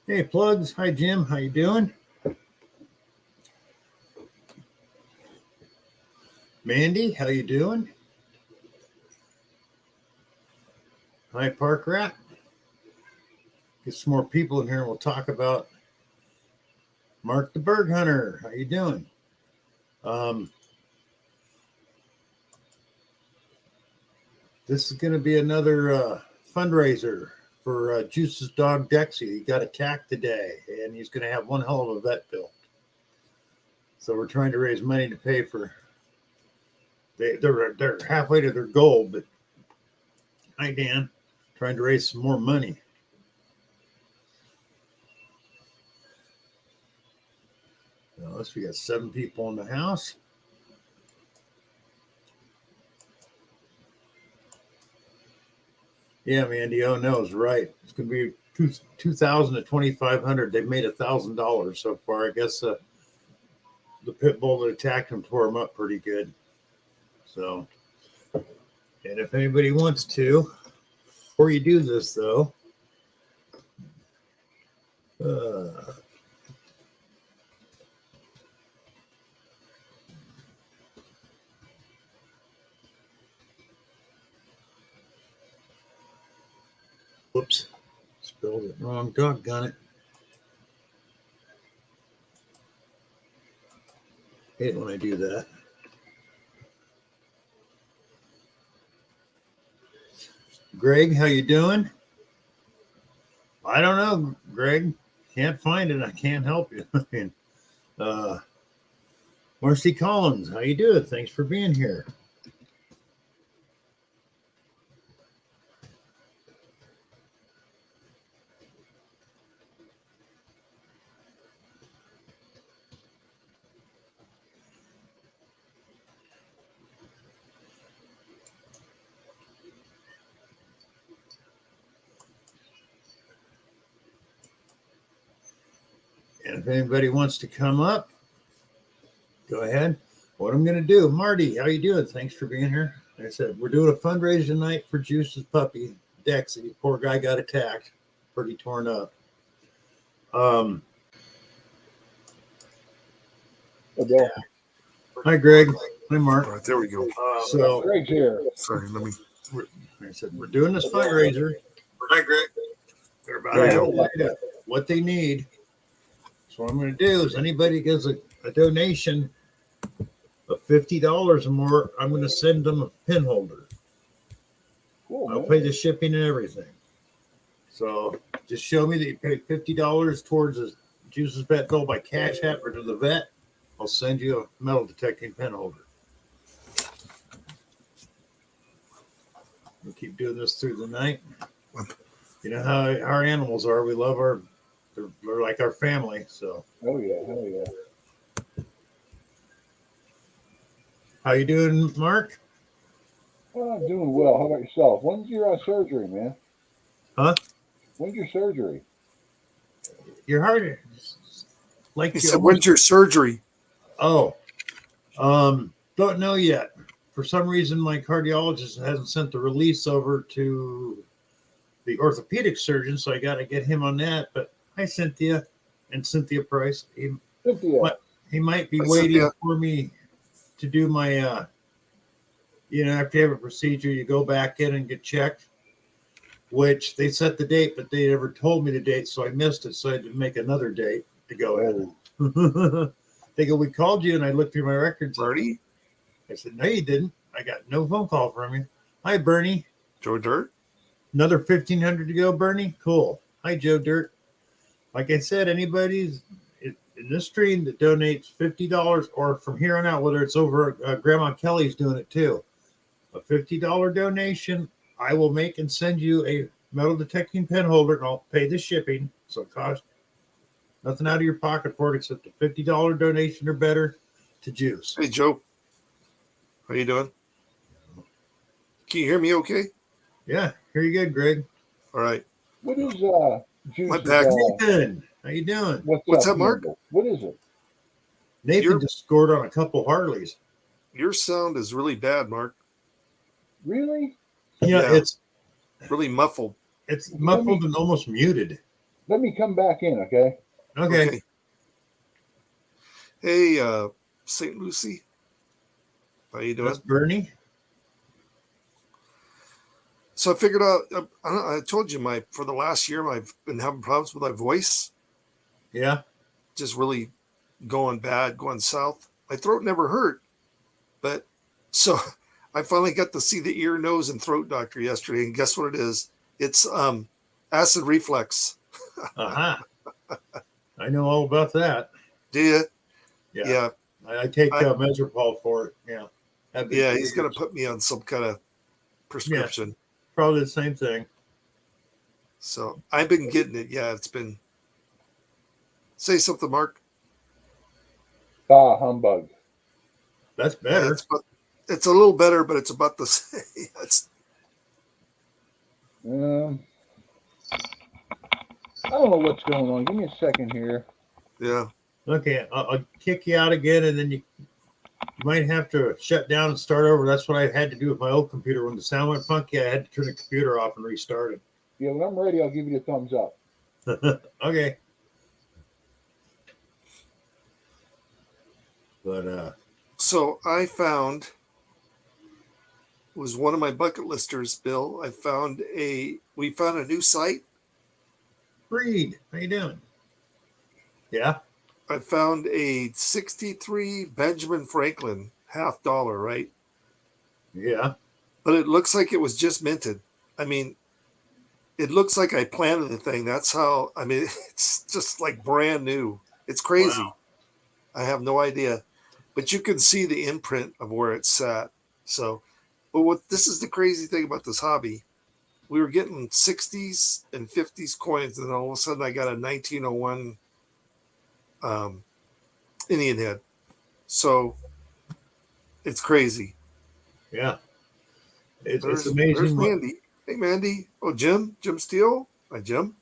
Hey, Plugs. Hi, Jim. How you doing? Mandy, how you doing? Hi, Park Rat. Get some more people in here and we'll talk about Mark the Berg Hunter. How you doing? Um, this is going to be another fundraiser for Juice's dog Dexy. He got attacked today, and he's going to have one hell of a vet bill. So we're trying to raise money to pay for. They're halfway to their goal, but hi Dan, trying to raise some more money. Unless we got 7 people in the house. Yeah, Mandy. Oh no, is right. It's going to be 2,000 to 2,500. They've made $1,000 so far. I guess the pit bull that attacked him tore him up pretty good. So, and if anybody wants to, before you do this though, whoops, spelled it wrong. Doggone it. Hate when I do that. Greg, how you doing? I don't know, Greg. Can't find it. I can't help you. I mean, Marcy Collins, how you doing? Thanks for being here. And if anybody wants to come up, go ahead. What I'm going to do, Marty, how you doing? Thanks for being here. Like I said, we're doing a fundraiser tonight for Juice's puppy, Dexy. Poor guy got attacked, pretty torn up. Yeah. Hi, Greg. Hi, Mark. All right, there we go. So, Greg's here. Sorry, let me. Like I said, we're doing this fundraiser. Hi, Greg. They're about what they need. So what I'm going to do is anybody gives a donation of $50 or more, I'm going to send them a pin holder. Cool, I'll pay the shipping and everything. So just show me that you paid $50 towards the Juice's vet bill by Cash App or to the vet. I'll send you a metal detecting pin holder. We'll keep doing this through the night. You know how our animals are. We love they're like our family. So. Oh yeah, hell yeah. How you doing, Mark? Oh, I'm doing well. How about yourself? When's your surgery, man? Huh? When's your surgery? Your heart, like He said, "When's your surgery?" Oh, don't know yet. For some reason, my cardiologist hasn't sent the release over to the orthopedic surgeon, so I got to get him on that. But hi, Cynthia, and Cynthia Price. He might be waiting for me to do my, after you have a procedure, you go back in and get checked, which they set the date, but they never told me the date, so I missed it. So I had to make another date to go in. They go, we called you, and I looked through my records. Bernie? I said, no, you didn't. I got no phone call from you. Hi, Bernie. Joe Dirt? Another 1,500 to go, Bernie? Cool. Hi, Joe Dirt. Like I said, anybody's in this stream that donates $50 or from here on out, whether it's over Grandma Kelly's doing it too, a $50 donation, I will make and send you a metal detecting pen holder, and I'll pay the shipping. So it costs nothing out of your pocket for it except a $50 donation or better to Juice. Hey, Joe. How you doing? Can you hear me okay? Yeah, here you go, Greg. All right. What is Juice? My back. Nathan, how you doing? What's up, Mark? What is it? Nathan just scored on a couple Harleys. Your sound is really bad, Mark. Really? Yeah, it's really muffled. It's muffled and almost muted. Let me come back in, okay? Okay. Hey, St. Lucie. How you doing? That's Bernie. So I figured out. I told you for the last year I've been having problems with my voice, Yeah. just really going bad, going south. My throat never hurt, but so I finally got to see the ear, nose, and throat doctor yesterday, and guess what it is? It's acid reflux. Aha. I know all about that. Do you? Yeah. Yeah, I take I- Mesopol for it. Yeah. Have been yeah. for He's gonna years. put me on some kind of prescription. Probably the same thing. So I've been getting it. Yeah, it's been. Say something, Mark. Humbug. That's Yeah, better. it's a little better, but it's about the same. It's, Um, I don't know what's going on. Give me a second here. yeah. Okay. I'll kick you out again, and then you might have to shut down and start over. That's what I had to do with my old computer. When the sound went funky, I had to turn the computer off and restart it. Yeah, when I'm ready, I'll give you the thumbs up. Okay. But So I found was one of my bucket listers, Bill. We found a new site. Reed, how you doing? Yeah. I found a 63 Benjamin Franklin $50, right? Yeah. But it looks like it was just minted. I mean, it looks like I planted the thing. That's how, I mean, it's just like brand new. It's crazy. Wow. I have no idea. But you can see the imprint of where it's sat. So, but this is the crazy thing about this hobby. We were getting 60s and 50s coins, and then all of a sudden I got a 1901 Indian head. So it's crazy. Yeah. It's There's amazing what Mandy. Hey Mandy. Oh Jim Steele. Hi Jim.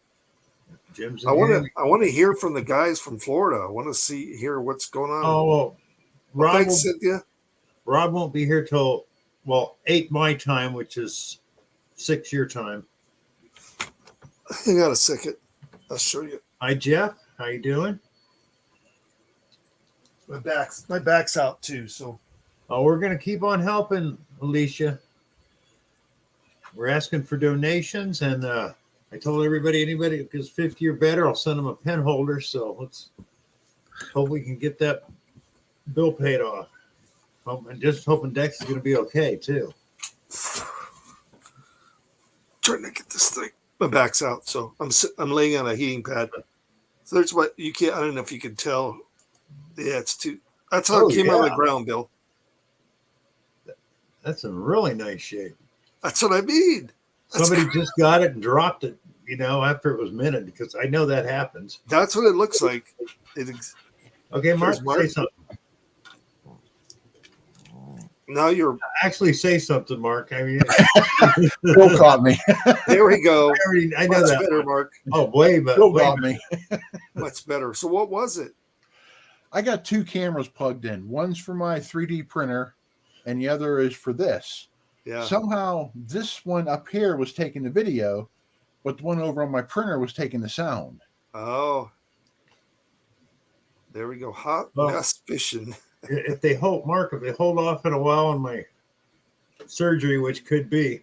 Jim's I in want here. to hear from the guys from Florida. I want to hear what's going on. Oh well, Well, Rob thanks, Cynthia. Won't be here till 8 my time, which is 6 your time. Hang on a second. I'll show you. Hi Jeff, how you doing? My back's out too. So Oh, we're gonna keep on helping, Alicia. We're asking for donations, and I told anybody who gives 50 or better, I'll send them a pen holder. So let's hope we can get that bill paid off. And just hoping Dex is going to be okay too. trying to get this thing. My back's out, so I'm laying on a heating pad. So there's what you can't. I don't know if you can tell. Yeah, it's too. That's how it came out of the ground, Bill. That's in really nice shape. That's what I mean. Somebody just got it and dropped it, after it was minted, because I know that happens. That's what it looks like. Okay, Mark, say something. Now you're actually say something, Mark. I mean, Bill caught me. There we go. I know Much that better, Mark. Oh, way better. Bill got me. Much better. So what was it? I got two cameras plugged in. One's for my 3D printer, and the other is for this. Yeah. Somehow, this one up here was taking the video, but the one over on my printer was taking the sound. Oh. There we go. Hot mess fishing. If they hold off in a while on my surgery, which could be,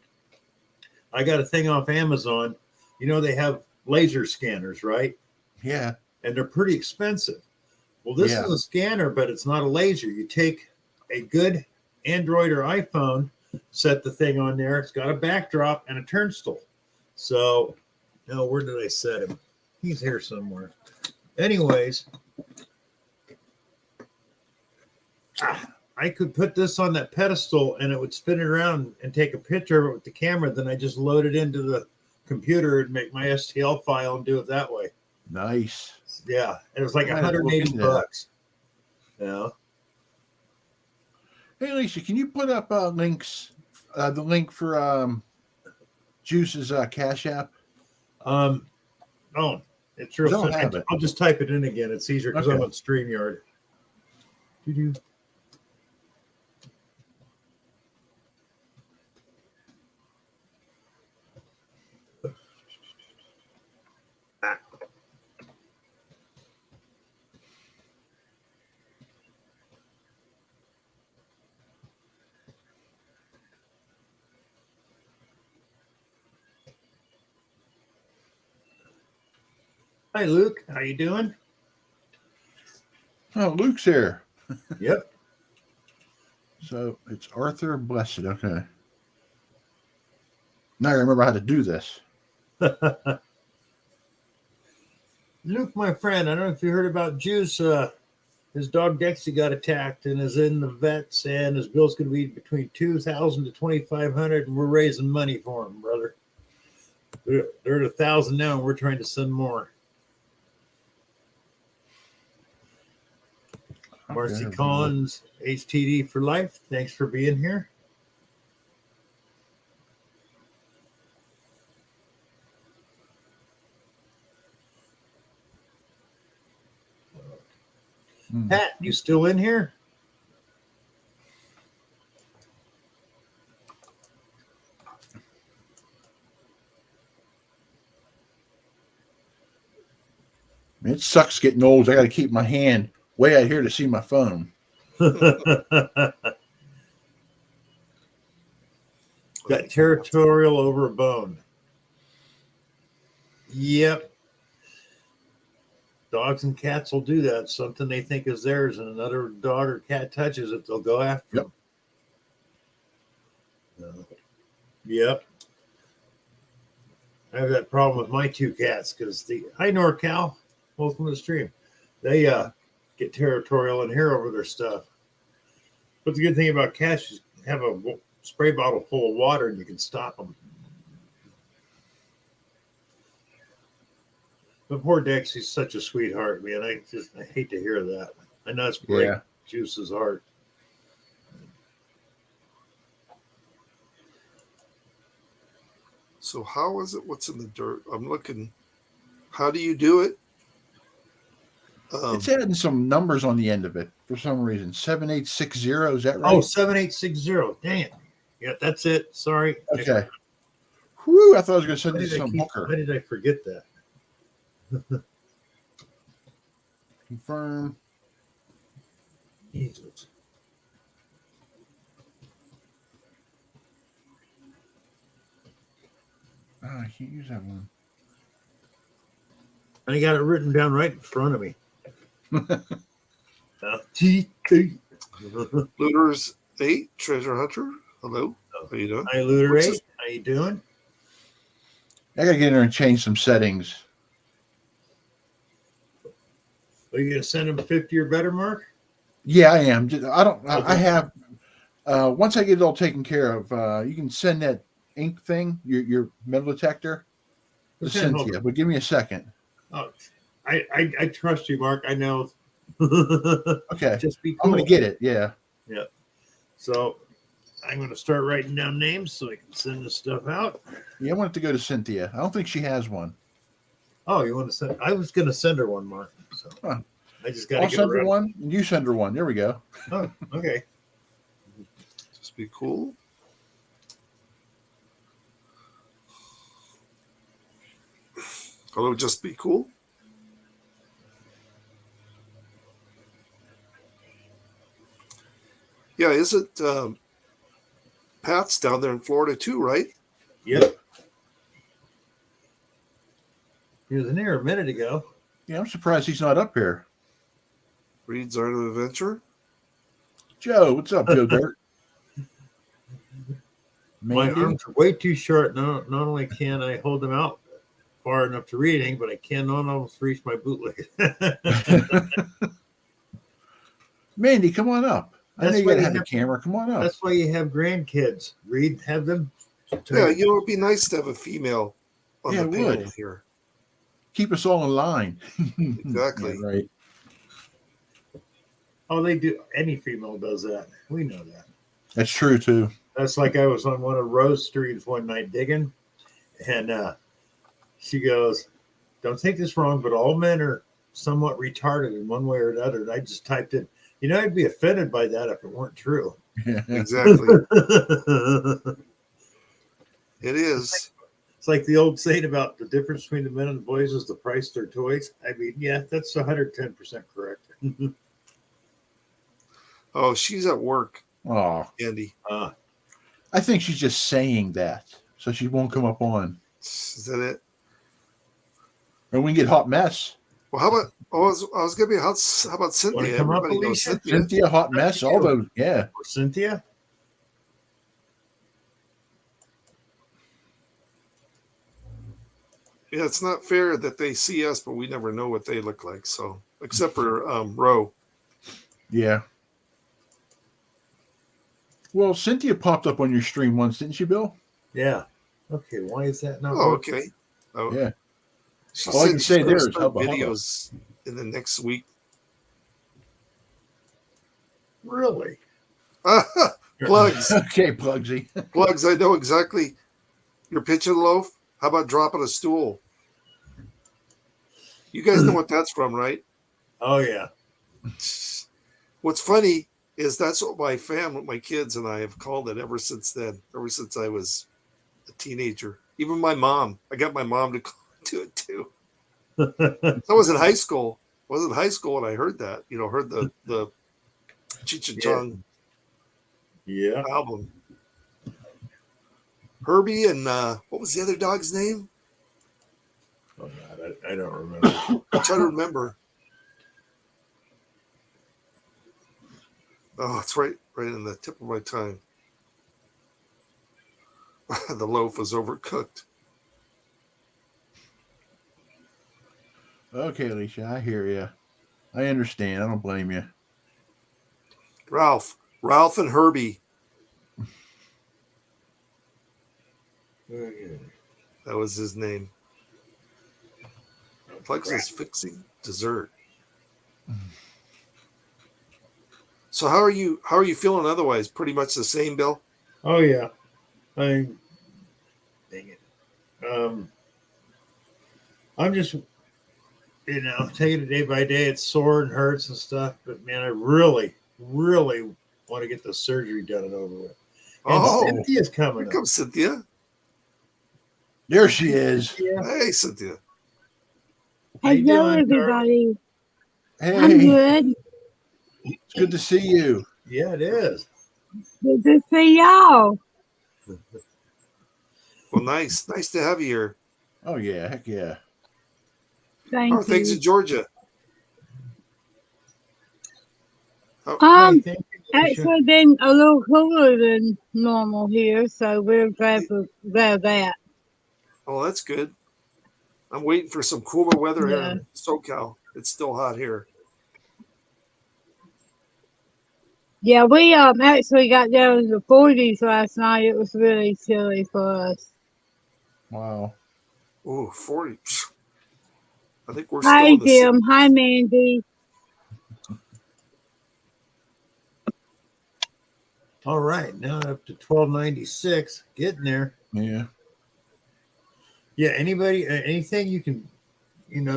I got a thing off Amazon. They have laser scanners, right? Yeah. And they're pretty expensive. Well, this is a scanner, but it's not a laser. You take a good Android or iPhone, set the thing on there. It's got a backdrop and a turnstile. So, where did I set him? He's here somewhere. Anyways, I could put this on that pedestal and it would spin it around and take a picture of it with the camera. Then I just load it into the computer and make my STL file and do it that way. Nice. Yeah. It was like $180. Yeah. Hey, Lisa, can you put up links? The link for Juice's Cash App? Oh, it's real simple. I'll just type it in again. It's easier because I'm on StreamYard. Hi, Luke. How you doing? Oh, Luke's here. Yep. So it's Arthur Blessed. Okay. Now I remember how to do this. Luke, my friend, I don't know if you heard about Juice. His dog Dexy got attacked and is in the vets, and his bill's going to be between 2,000 to 2,500, and we're raising money for him, brother. They're at 1,000 now, and we're trying to send more. Marcy Okay. Collins, HTD for life. Thanks for being here. Pat, you still in here? It sucks getting old. I got to keep my hand way out here to see my phone. Got territorial over a bone. Yep. Dogs and cats will do that. Something they think is theirs, and another dog or cat touches it, they'll go after Yep. them. Yep. I have that problem with my two cats because hi NorCal, welcome to the stream. They get territorial in here over their stuff. But the good thing about cats is you have a spray bottle full of water and you can stop them. But poor Dexy's such a sweetheart, man. I hate to hear that. I know it's breaking Juice's heart. So how is it? What's in the dirt? I'm looking. How do you do it? It's adding some numbers on the end of it for some reason. 7860, is that right? Oh, 7860. Dang it. Yeah, that's it. Sorry. Okay. Whew, I thought I was going to send Why you did, some hooker. why did I forget that? Confirm. Jesus. Oh, I can't use that one. I got it written down right in front of me. Looters 8, Treasure Hunter. Hello. How you doing? Hi, Looter What's 8. this? How you doing? I got to get in there and change some settings. Are you going to send him 50 or better, Mark? Yeah, I am. I Okay. have, once I get it all taken care of, you can send that ink thing, your metal detector, to Okay, hold Cynthia. But give me a second. Oh, I trust you, Mark. I know. Okay. Just be cool. I'm going to get it. Yeah. So I'm going to start writing down names so I can send this stuff out. Yeah, I want it to go to Cynthia. I don't think she has one. Oh, you want to send? I was going to send her one, Mark. So Huh. I just got I'll to get send her around. one, and you send her one. There we go. Oh, okay. Just be cool. Hello, just be cool. Yeah, is it Pat's down there in Florida too, right? Yep. He was in here a minute ago. Yeah, I'm surprised he's not up here. Reed's Art of Adventure. Joe, what's up, Joe Dirt? My Mandy? arms are way too short. Not only can I hold them out far enough to reading, but I cannot almost reach my bootleg. Mandy, come on up. I know That's you why got to you have a have- camera. Come on up. That's why you have grandkids. Read, have them. Yeah, you know, it'd be nice to have a female on Yeah, the it panel would. here. Keep us all in line. Exactly. Yeah, right. Oh, they do. Any female does that. We know that. That's true, too. That's like I was on one of Rose Streets one night digging, and she goes, "Don't take this wrong, but all men are somewhat retarded in one way or another." And I just typed in, I'd be offended by that if it weren't true. Exactly. It is. It's like the old saying about the difference between the men and the boys is the price of their toys. I mean, yeah, that's 110% correct. Oh, she's at work, Oh, Andy. I think she's just saying that so she won't come up on. Is that it? And we can get hot mess. Well, how about? Oh, I was gonna be how about Wanna Cynthia? come up, Everybody knows Alicia? Cynthia. Cynthia, hot mess, all those. Yeah. Or Cynthia? Yeah, it's not fair that they see us, but we never know what they look like. So, except for Ro. Yeah. Well, Cynthia popped up on your stream once, didn't she, Bill? Yeah. Okay, why is that not Oh, working? okay. Oh, Yeah. she All I said can she's say gonna there is start hubba hubba. videos in the next week. Really? Plugs, Okay, Plugsy. plugs. I know exactly. You're pitching a loaf. How about dropping a stool? You guys know what that's from, right? Oh yeah. What's funny is that's what my family, my kids, and I have called it ever since then. Ever since I was a teenager. Even my mom. I got my mom to do it too. I was in high school. I was in high school when I heard that. You know, heard the Cheech and Yeah. Chong Yeah. album. Herbie and what was the other dog's name? Oh God, I don't remember. I'm trying to remember. Oh, it's right in the tip of my tongue. The loaf was overcooked. Okay, Alicia, I hear you. I understand. I don't blame you. Ralph and Herbie. That was his name. Plex is fixing dessert. So how are you feeling otherwise? Pretty much the same, Bill? Oh yeah. Dang it. I'm just taking it day by day. It's sore and hurts and stuff, but man, I really, really want to get the surgery done and over with. And Oh, Cynthia's here coming up. comes Cynthia. There she is. Yeah. Hey, Cynthia. How you Hello, doing, darling? everybody. I'm Hey, good. it's good to see you. Yeah, it is. Good to see y'all. Well, nice to have you here. Oh yeah, heck yeah. How Thank are things you. in Georgia? Hey, Um, thank you, Alicia. actually been a little cooler than normal here, so we're glad for that. Oh, that's good. I'm waiting for some cooler weather here Yeah. in SoCal. It's still hot here. Yeah, we actually got down in the 40s last night. It was really chilly for us. Wow. Oh, 40. I think we're still Hi, in the Jim. Hi, Mandy. All right, now up to 1296, getting there. Yeah. Yeah, anybody, anything you can,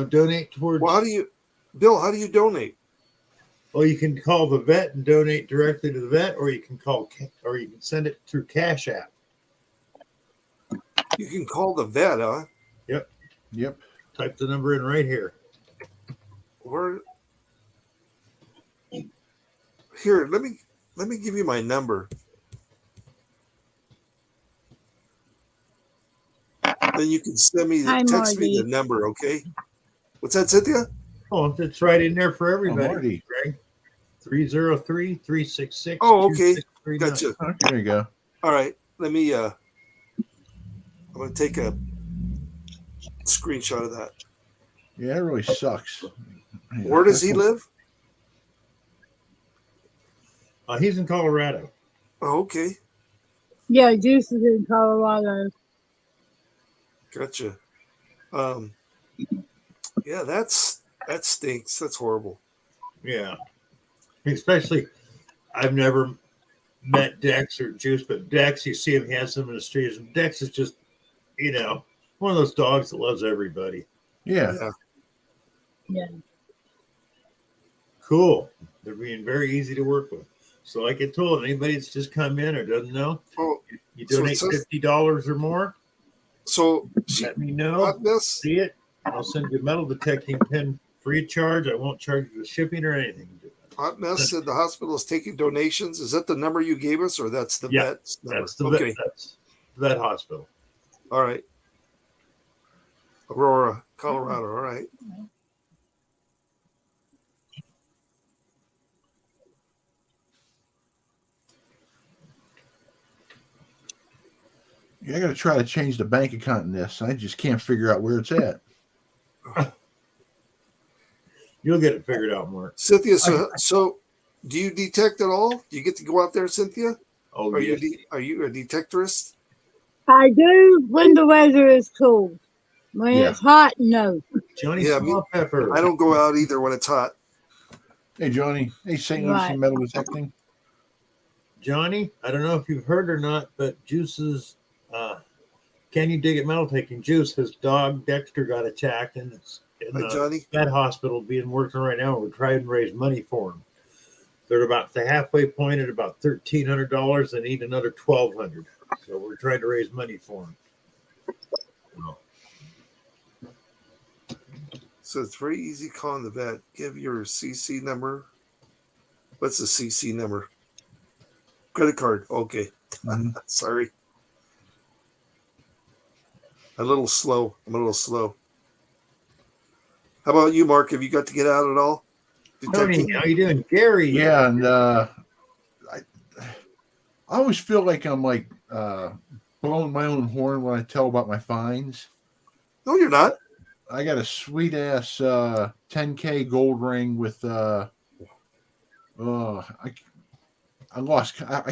donate towards. Well, Bill, how do you donate? Well, you can call the vet and donate directly to the vet, or you can send it through Cash App. You can call the vet, huh? Yep. Type the number in right here. Or here, let me give you my number. Then you can Hi, text me Marty. the number, okay? What's that, Cynthia? Oh, it's right in there for Oh, everybody, Marty. Greg. 303-366. Oh, okay. Gotcha. There you go. All right. Let me I'm gonna take a screenshot of that. Yeah, it really sucks. Yeah, Where does he live? He's in Colorado. Oh, okay. Yeah, Juice is in Colorado. Gotcha. Yeah, that stinks. That's horrible. Yeah. Especially, I've never met Dex or Juice, but Dex, you see him handsome in the streets. And Dex is just, one of those dogs that loves everybody. Yeah. Yeah. Cool. They're being very easy to work with. So, like I told anybody that's just come in or doesn't know, Oh, you so it donate says- $50 or more, so let me know. hot mess. See it. I'll send you a metal detecting pin free of charge. I won't charge you the shipping or anything. Hot mess said the hospital is taking donations. Is that the number you gave us, or that's the Yeah, vet's number? That's the okay. vet hospital. All right. Aurora, Colorado. All right. Yeah, I got to try to change the bank account in this. I just can't figure out where it's at. You'll get it figured out, Mark. Cynthia, so do you detect at all? Do you get to go out there, Cynthia? Oh, Are yes. are you a detectorist? I do when the weather is cool. When Yeah. it's hot, no. Johnny Yeah, me- Small Pepper. I don't go out either when it's hot. Hey, Johnny. Hey, St. Right. Lucie metal detecting. Johnny, I don't know if you've heard or not, but Juice's Can You Dig It Metal Taking Juice, his dog Dexter got attacked and it's in Hi, the Johnny. vet hospital being working right now. We're trying to raise money for him. They're about the halfway point at about $1,300 and need another $1,200. So we're trying to raise money for him. So it's very easy calling the vet. Give your CC number. What's the CC number? Credit card. Okay. Mhm. Sorry. I'm a little slow. How about you, Mark? Have you got to get out at all? Tony, Detecting? how you doing? Gary. Yeah, and I always feel like I'm like blowing my own horn when I tell about my finds. No, you're not. I got a sweet ass 10K gold ring with I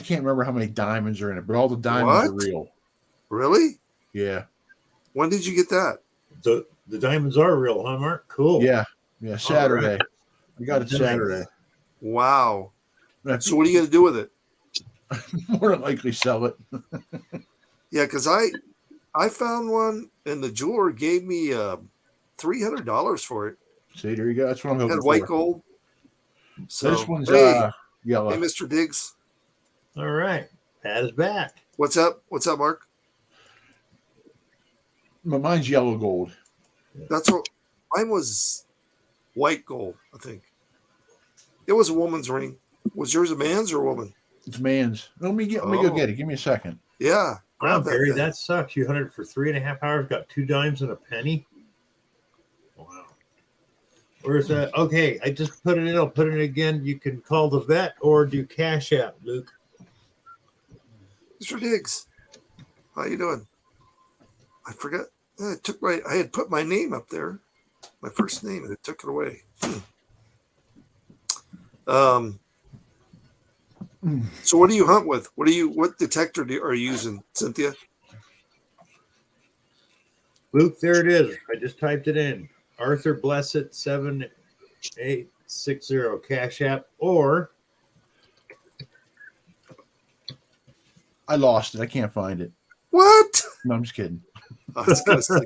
can't remember how many diamonds are in it, but all the diamonds are What? real. Really? Yeah. When did you get that? The diamonds are real, huh, Mark? Cool. Yeah. Saturday. I got it Nice. Saturday. Wow. I So what are you going to do with it? more than likely sell it. Yeah, because I found one and the jeweler gave me $300 for it. See, there you go. That's what I'm It hoping had white for. gold. So This one's hey, yellow. hey, Mr. Diggs. All right. Pat is back. What's up? What's up, Mark? Mine's yellow gold. That's what mine was. White gold, I think. It was a woman's ring. Was yours a man's or a woman? It's man's. Let me go Oh. get it. Give me a second. Yeah. Wow, Grab that Gary, thing. that sucks. You hunted for 3.5 hours, got 2 dimes and a penny. Wow. Where's that? Okay, I just put it in. I'll put it in again. You can call the vet or do Cash App, Luke. Mr. Diggs. How you doing? I forgot. I had put my name up there. My first name, and it took it away. So what do you hunt with? What detector are you using, Cynthia? Luke, there it is. I just typed it in. Arthur Blessed 7860 Cash App or I lost it. I can't find it. What? No, I'm just kidding. I was gonna say,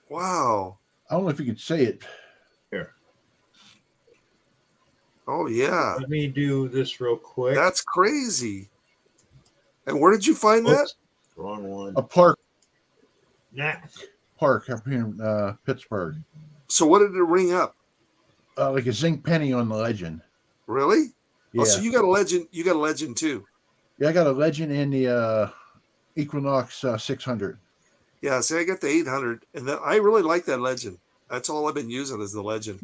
wow. I don't know if you could say it. here. Oh yeah. Let me do this real quick. That's crazy. And where did you find that? Oops, wrong one. A park Nah. up here in Pittsburgh. So what did it ring up? Like a zinc penny on the legend. Really? Yeah. Oh, so you got a legend. You got a legend too. Yeah, I got a legend and the Equinox 600. Yeah. See, I got the 800, and I really like that legend. That's all I've been using is the legend.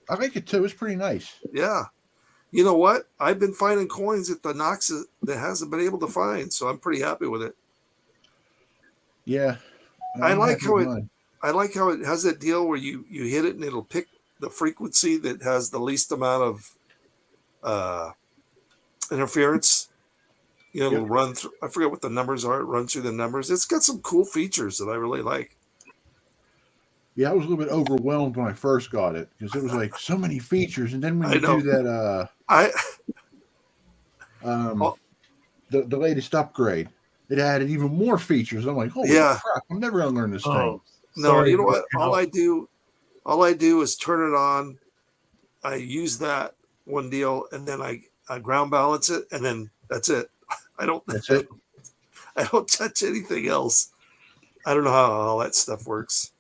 I like it too. It's pretty nice. Yeah. You know what? I've been finding coins that the Knox that hasn't been able to find, so I'm pretty happy with it. Yeah. I I'm like happy how with it- mine. I like how it has that deal where you hit it and it'll pick the frequency that has the least amount of interference. You know, it'll run through. I forget what the numbers are. It runs through the numbers. It's got some cool features that I really like. Yeah, I was a little bit overwhelmed when I first got it because it was like so many features, and then when I you know. do that, I the latest upgrade, it added even more features. I'm like, holy Yeah. crap! I'm never gonna learn this thing. Oh, no, sorry, you know what? Mark. All I do is turn it on. I use that one deal, and then I ground balance it, and then that's it. I don't That's it. I don't touch anything else. I don't know how all that stuff works.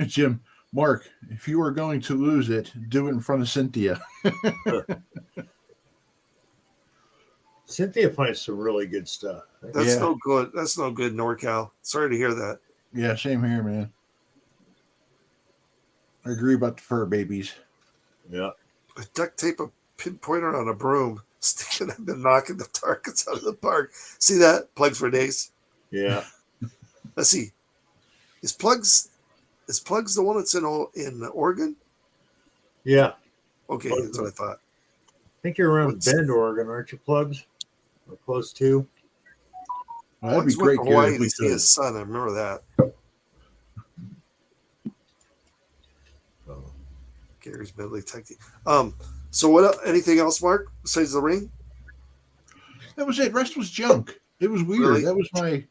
Jim, Mark, if you are going to lose it, do it in front of Cynthia. Cynthia finds some really good stuff. That's Yeah. no good. That's no good, NorCal. Sorry to hear that. Yeah, same here, man. I agree about the fur babies. Yeah. I duct tape a pinpointer on a broom, sticking. I've been knocking the targets out of the park. See that? Plugs for days. Yeah. Let's see. Is Plugs the one that's in Oregon? Yeah. Okay, Plugs that's what I thought. I think you're around What's- Bend, Oregon, aren't you, Plugs? Or close to? Well, that'd be Plugs went great, to Gary, Hawaii if we to see could. his son. I remember that. Oh. Gary's Bentley Tech Team. So what? Anything else, Mark? Besides the ring? That was it. Rest was junk. It was weird. Really? That was my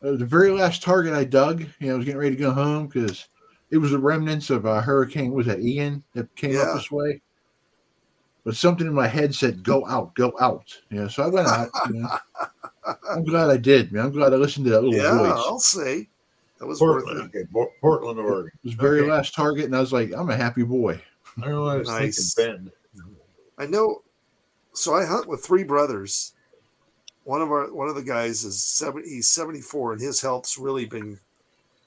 the very last target I dug. I was getting ready to go home because it was the remnants of a hurricane. Was that Ian that came up Yeah. this way? But something in my head said, "Go out, go out." So I went out. I'm glad I did, man. I'm glad I listened to that little Yeah, voice. I'll say that was worth Portland. it. Okay. Portland, Oregon. It was the very Okay. last target, and I was like, I'm a happy boy. I don't know why I was Nice. thinking Bend. I know. So I hunt with three brothers. One of the guys is 70. He's 74, and his health's really been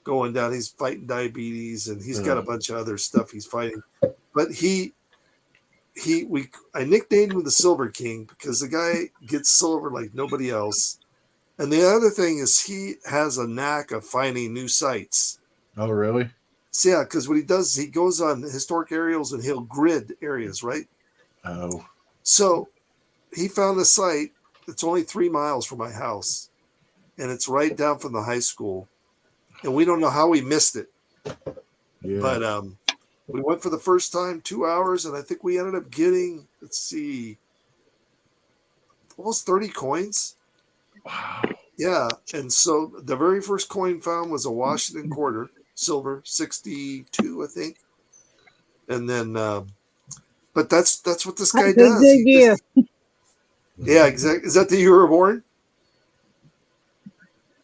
going down. He's fighting diabetes, and he's got a bunch of other stuff he's fighting. But I nicknamed him the Silver King because the guy gets silver like nobody else. And the other thing is he has a knack of finding new sites. Oh, really? So yeah, because what he does is he goes on historic aerials and he'll grid areas, right? Oh, So he found a site that's only 3 miles from my house, and it's right down from the high school. And we don't know how we missed it, yeah. but we went for the first time 2 hours, and I think we ended up getting, let's see, almost 30 coins. Wow. Yeah, and so the very first coin found was a Washington quarter, silver, 62, I think. And then, but that's what this guy That's a does. good He year. just- yeah, exactly. Is that the year you were born?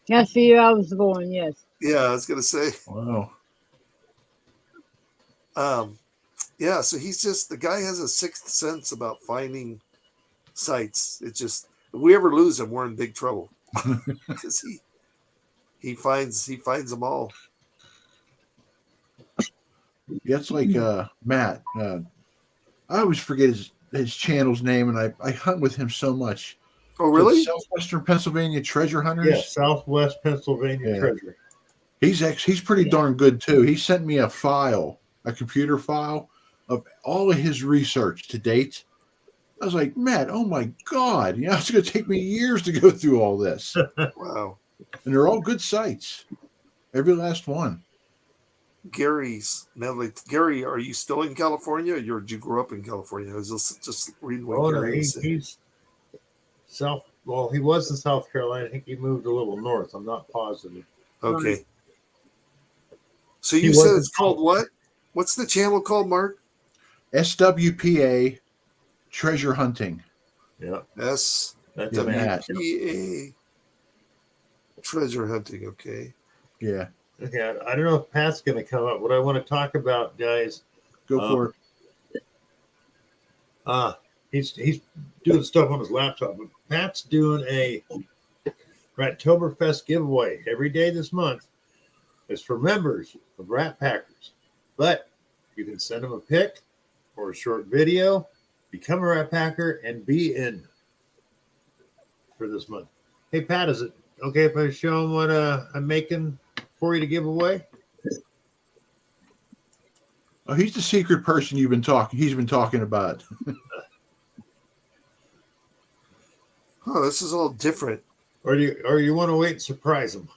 That's the year I was born, yes. Yeah, I was gonna say. Wow. Yeah, so he's just the guy has a sixth sense about finding sites. It's just if we ever lose him, we're in big trouble because he finds them all. Yeah, it's like Matt. I always forget his channel's name, and I hunt with him so much. Oh, really? Southwestern Pennsylvania Treasure Hunters. Yeah, Southwest Pennsylvania Yeah. Treasure. He's pretty darn good too. He sent me a computer file of all of his research to date. I was like, Matt, oh my God, it's going to take me years to go through all this. Wow. And they're all good sites, every last one. Gary's Medley. Gary, are you still in California? Or did you grow up in California? I was just reading what Oh, no, Gary said. he's South. Well, he was in South Carolina. I think he moved a little north. I'm not positive. Okay. So He you said wasn't- it's called what? What's the channel called, Mark? SWPA Treasure Hunting. Yeah, S that's Yeah, a Matt. P A Treasure Hunting. Okay. Yeah, Okay, I don't know if Pat's going to come up. What I want to talk about, guys, go for it. he's doing stuff on his laptop. But Pat's doing a Rattoberfest giveaway every day this month. It's for members of Rat Packers, but you can send them a pic or a short video, become a Rat Packer, and be in for this month. Hey Pat, is it okay if I show him what I'm making for you to give away? Oh, he's the secret person he's been talking about. Oh, this is all different. Or you want to wait and surprise him?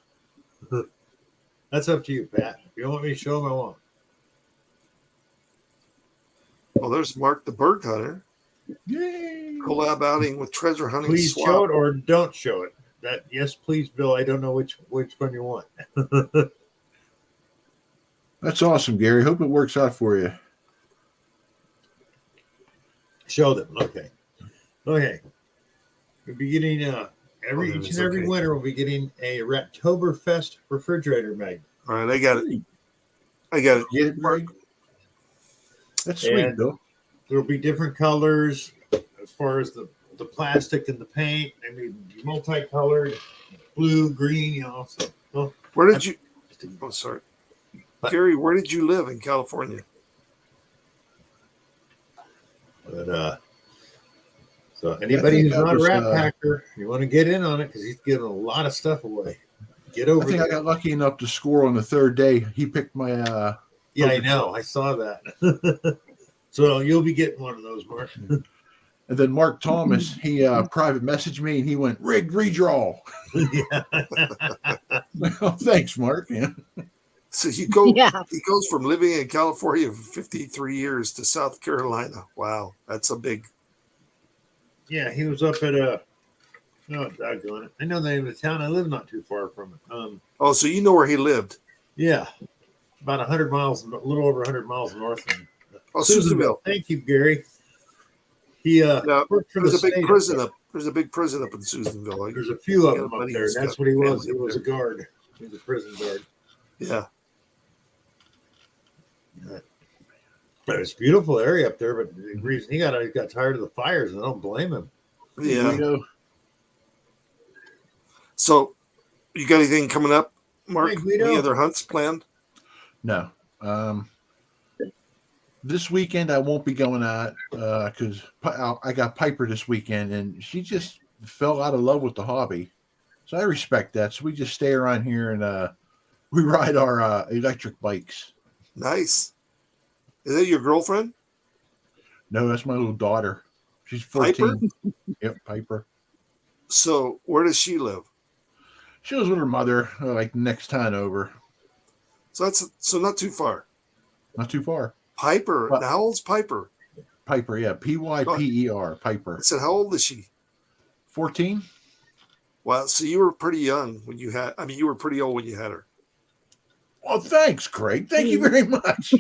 That's up to you, Pat. If you don't want me to show him, I won't. Well, there's Mark the Bird Hunter. Yay! Collab outing with Treasure Hunting Please Swap. show it or don't show it. That yes, please, Bill. I don't know which one you want. That's awesome, Gary. Hope it works out for you. Show them. Okay. Okay. We'll be getting each and every okay. winter we'll be getting a Rattoberfest refrigerator magnet. All right, I got it. I got it. Get it, Greg? That's sweet, And- Bill. There'll be different colors as far as the plastic and the paint. I mean, multicolored, blue, green. So, well, Where did Oh, sorry. But- Gary, where did you live in California? But so anybody who's I not a was, rat packer, you want to get in on it because he's giving a lot of stuff away. Get I over think there. I got lucky enough to score on the third day. He picked my Yeah, I know. I saw that. So you'll be getting one of those, Mark. and then Mark Thomas, he private messaged me and he went, rigged redraw. Yeah. Oh, thanks, Mark. Yeah. So you go. Yeah. He goes from living in California for 53 years to South Carolina. Wow, that's a big. Yeah, he was up at a. Oh, doggone it. I know the name of the town. I live not too far from it. Oh, so you know where he lived? Yeah, about 100 miles, a little over 100 miles north of Oh, Susanville. Thank you, Gary. He Yeah, worked for there's the a big state prison up up. There's a big prison up in Susanville. there. There's a few of Yeah, them up buddy there. who's That's got what he was. family He was a up there. guard. He was a prison guard. Yeah, But it's a beautiful area up there. But the reason he got tired of the fires, and I don't blame him. yeah. Guido. So, you got anything coming up, Mark? Hey, Guido. Any other hunts planned? No. This weekend I won't be going out because I got Piper this weekend and she just fell out of love with the hobby. So I respect that. So we just stay around here and we ride our electric bikes. Nice. Is that your girlfriend? No, that's my little daughter. She's 14. Piper? Yep, Piper. So, where does she live? She was with her mother like next town over. So that's not too far. Not too far. Piper. What? Now, how old's Piper? Piper, yeah. Pyper. Piper. I said, how old is she? 14? Wow. So you were pretty young when you had. I mean, you were pretty old when you had her. Well, thanks, Craig. Thank you very much.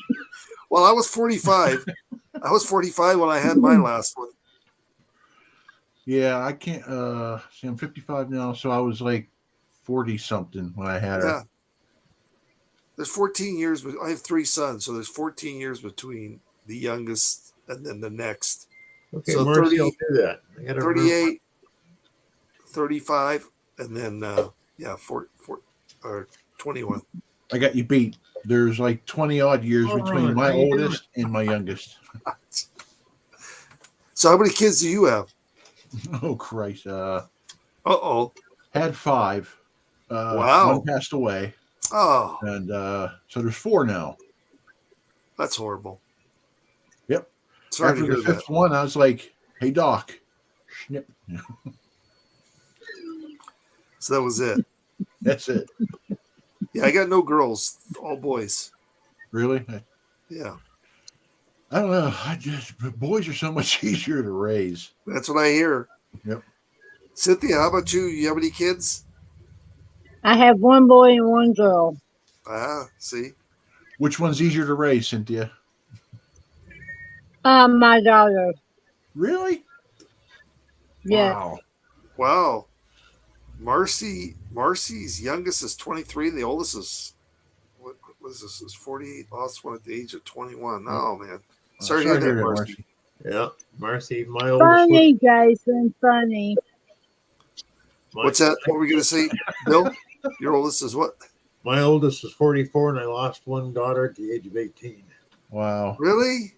Well, I was 45. I was 45 when I had my last one. Yeah, I can't see I'm 55 now, so I was like 40 something when I had her. Yeah. There's 14 years. I have 3 sons, so there's 14 years between the youngest and then the next. Okay, So Marcy, 30 I'll do that. I gotta remember. 38, 35, and then 21. I got you beat. There's like 20 odd years All between right, my how you oldest and my youngest. So how many kids do you have? Oh Christ. Uh-oh. Had 5. Wow. One passed away. Oh, And so there's 4 now. that's horrible. Yep. Sorry After to the hear that. 5th one, I was like, hey Doc. Snip. So that was it. That's it. Yeah, I got no girls, all boys. Really? Yeah, I don't know. Boys are so much easier to raise. that's what I hear. Yep. Cynthia, how about you? You have any kids? I have one boy and one girl. See. Which one's easier to raise, Cynthia? My daughter. Really? Yeah. Wow. Wow. Marcy's youngest is 23. The oldest is what was this? Is 48. Lost one at the age of 21. Oh man. Sorry to hear that, Marcy. Yeah, Marcy, my oldest. Funny, Jason. Funny. What's that? What were we gonna say, Bill? Your oldest is what? My oldest was 44, and I lost one daughter at the age of 18. Wow. Really?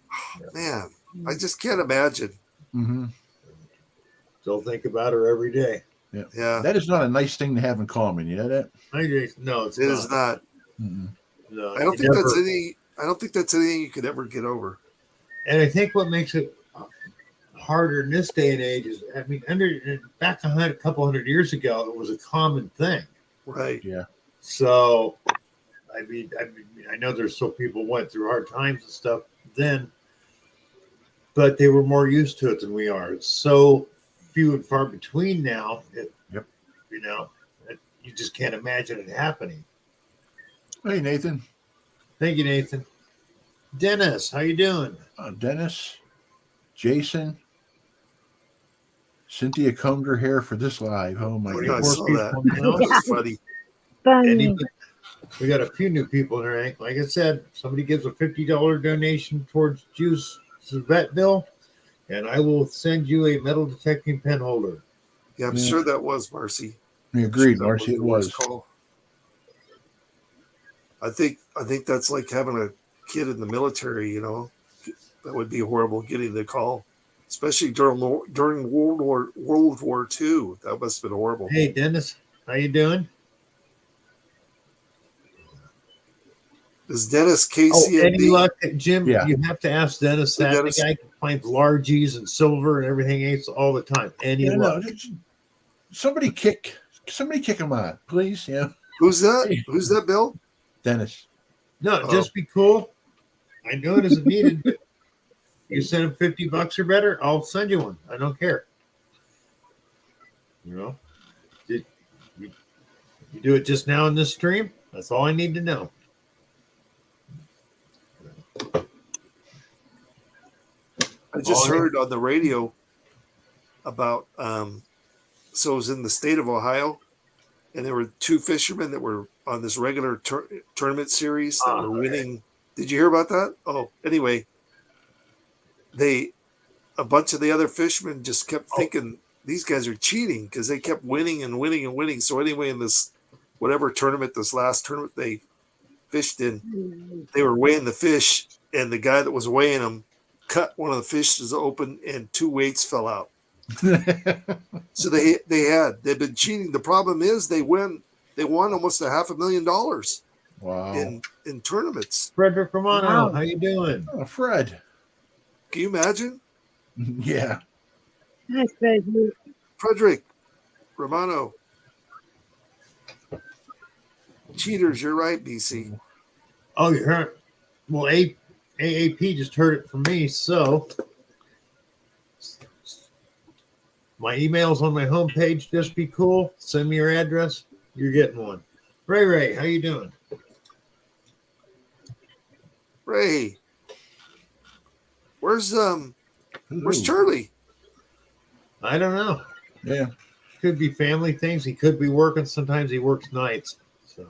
Man, I just can't imagine. Mm-hmm. Still think about her every day. Yeah, That is not a nice thing to have in common. You know that? No, it's it is not. Mm-mm. No, I don't you think never- that's any. I don't think that's anything you could ever get over. And I think what makes it harder in this day and age is, I mean, back a couple hundred years ago, it was a common thing. Right. Yeah. So, I mean, I know there's still people went through hard times and stuff then, but they were more used to it than we are. It's so few and far between now. Yep. You know, you just can't imagine it happening. Hey, Nathan. Thank you, Nathan. Dennis, how you doing? Dennis, Jason, Cynthia combed her hair for this live. Oh my Yeah, I God. saw that. Now. That's funny. Funny. We got a few new people in there. Like I said, somebody gives a $50 donation towards Juice's vet bill, and I will send you a metal detecting pen holder. Yeah, I'm sure that was Marcy. We agreed, That Marcy. It the worst was. call. I think that's like having a kid in the military. You know, that would be horrible getting the call, especially during World War II. That must have been horrible. Hey, Dennis, how you doing? Is Dennis Oh, any KCMB? luck, Jim? Yeah. You have to ask Dennis that. Dennis. The guy finds largies and silver and everything else all the time. Any Yeah, no, luck? somebody kick him out, please. Yeah, Who's that? Who's that, Bill? Dennis. No, Oh. just be cool. I know it isn't needed, but you send him $50 or better, I'll send you one. I don't care. You know, you do it just now in this stream. That's all I need to know. I just Oh, yeah. heard on the radio about so it was in the state of Ohio, and there were two fishermen that were on this regular tournament series that were winning. Did you hear about that? Oh, anyway, a bunch of the other fishermen just kept thinking these guys are cheating because they kept winning and winning and winning. So anyway, in this whatever tournament, this last tournament they fished in, they were weighing the fish, and the guy that was weighing them cut one of the fishes open, and two weights fell out. So they've been cheating. The problem is they won almost $500,000 Wow. in tournaments. Frederick Romano, Wow. how you doing? Oh, Fred. Can you imagine? Yeah. That's crazy. Frederick Romano. Cheaters, you're right, BC. Oh, you heard? Well, AAP just heard it from me. So my email's on my homepage. Just be cool. Send me your address. You're getting one. Ray, how you doing? Ray. Where's Ooh. Charlie? I don't know. Yeah. Could be family things. He could be working. Sometimes he works nights. So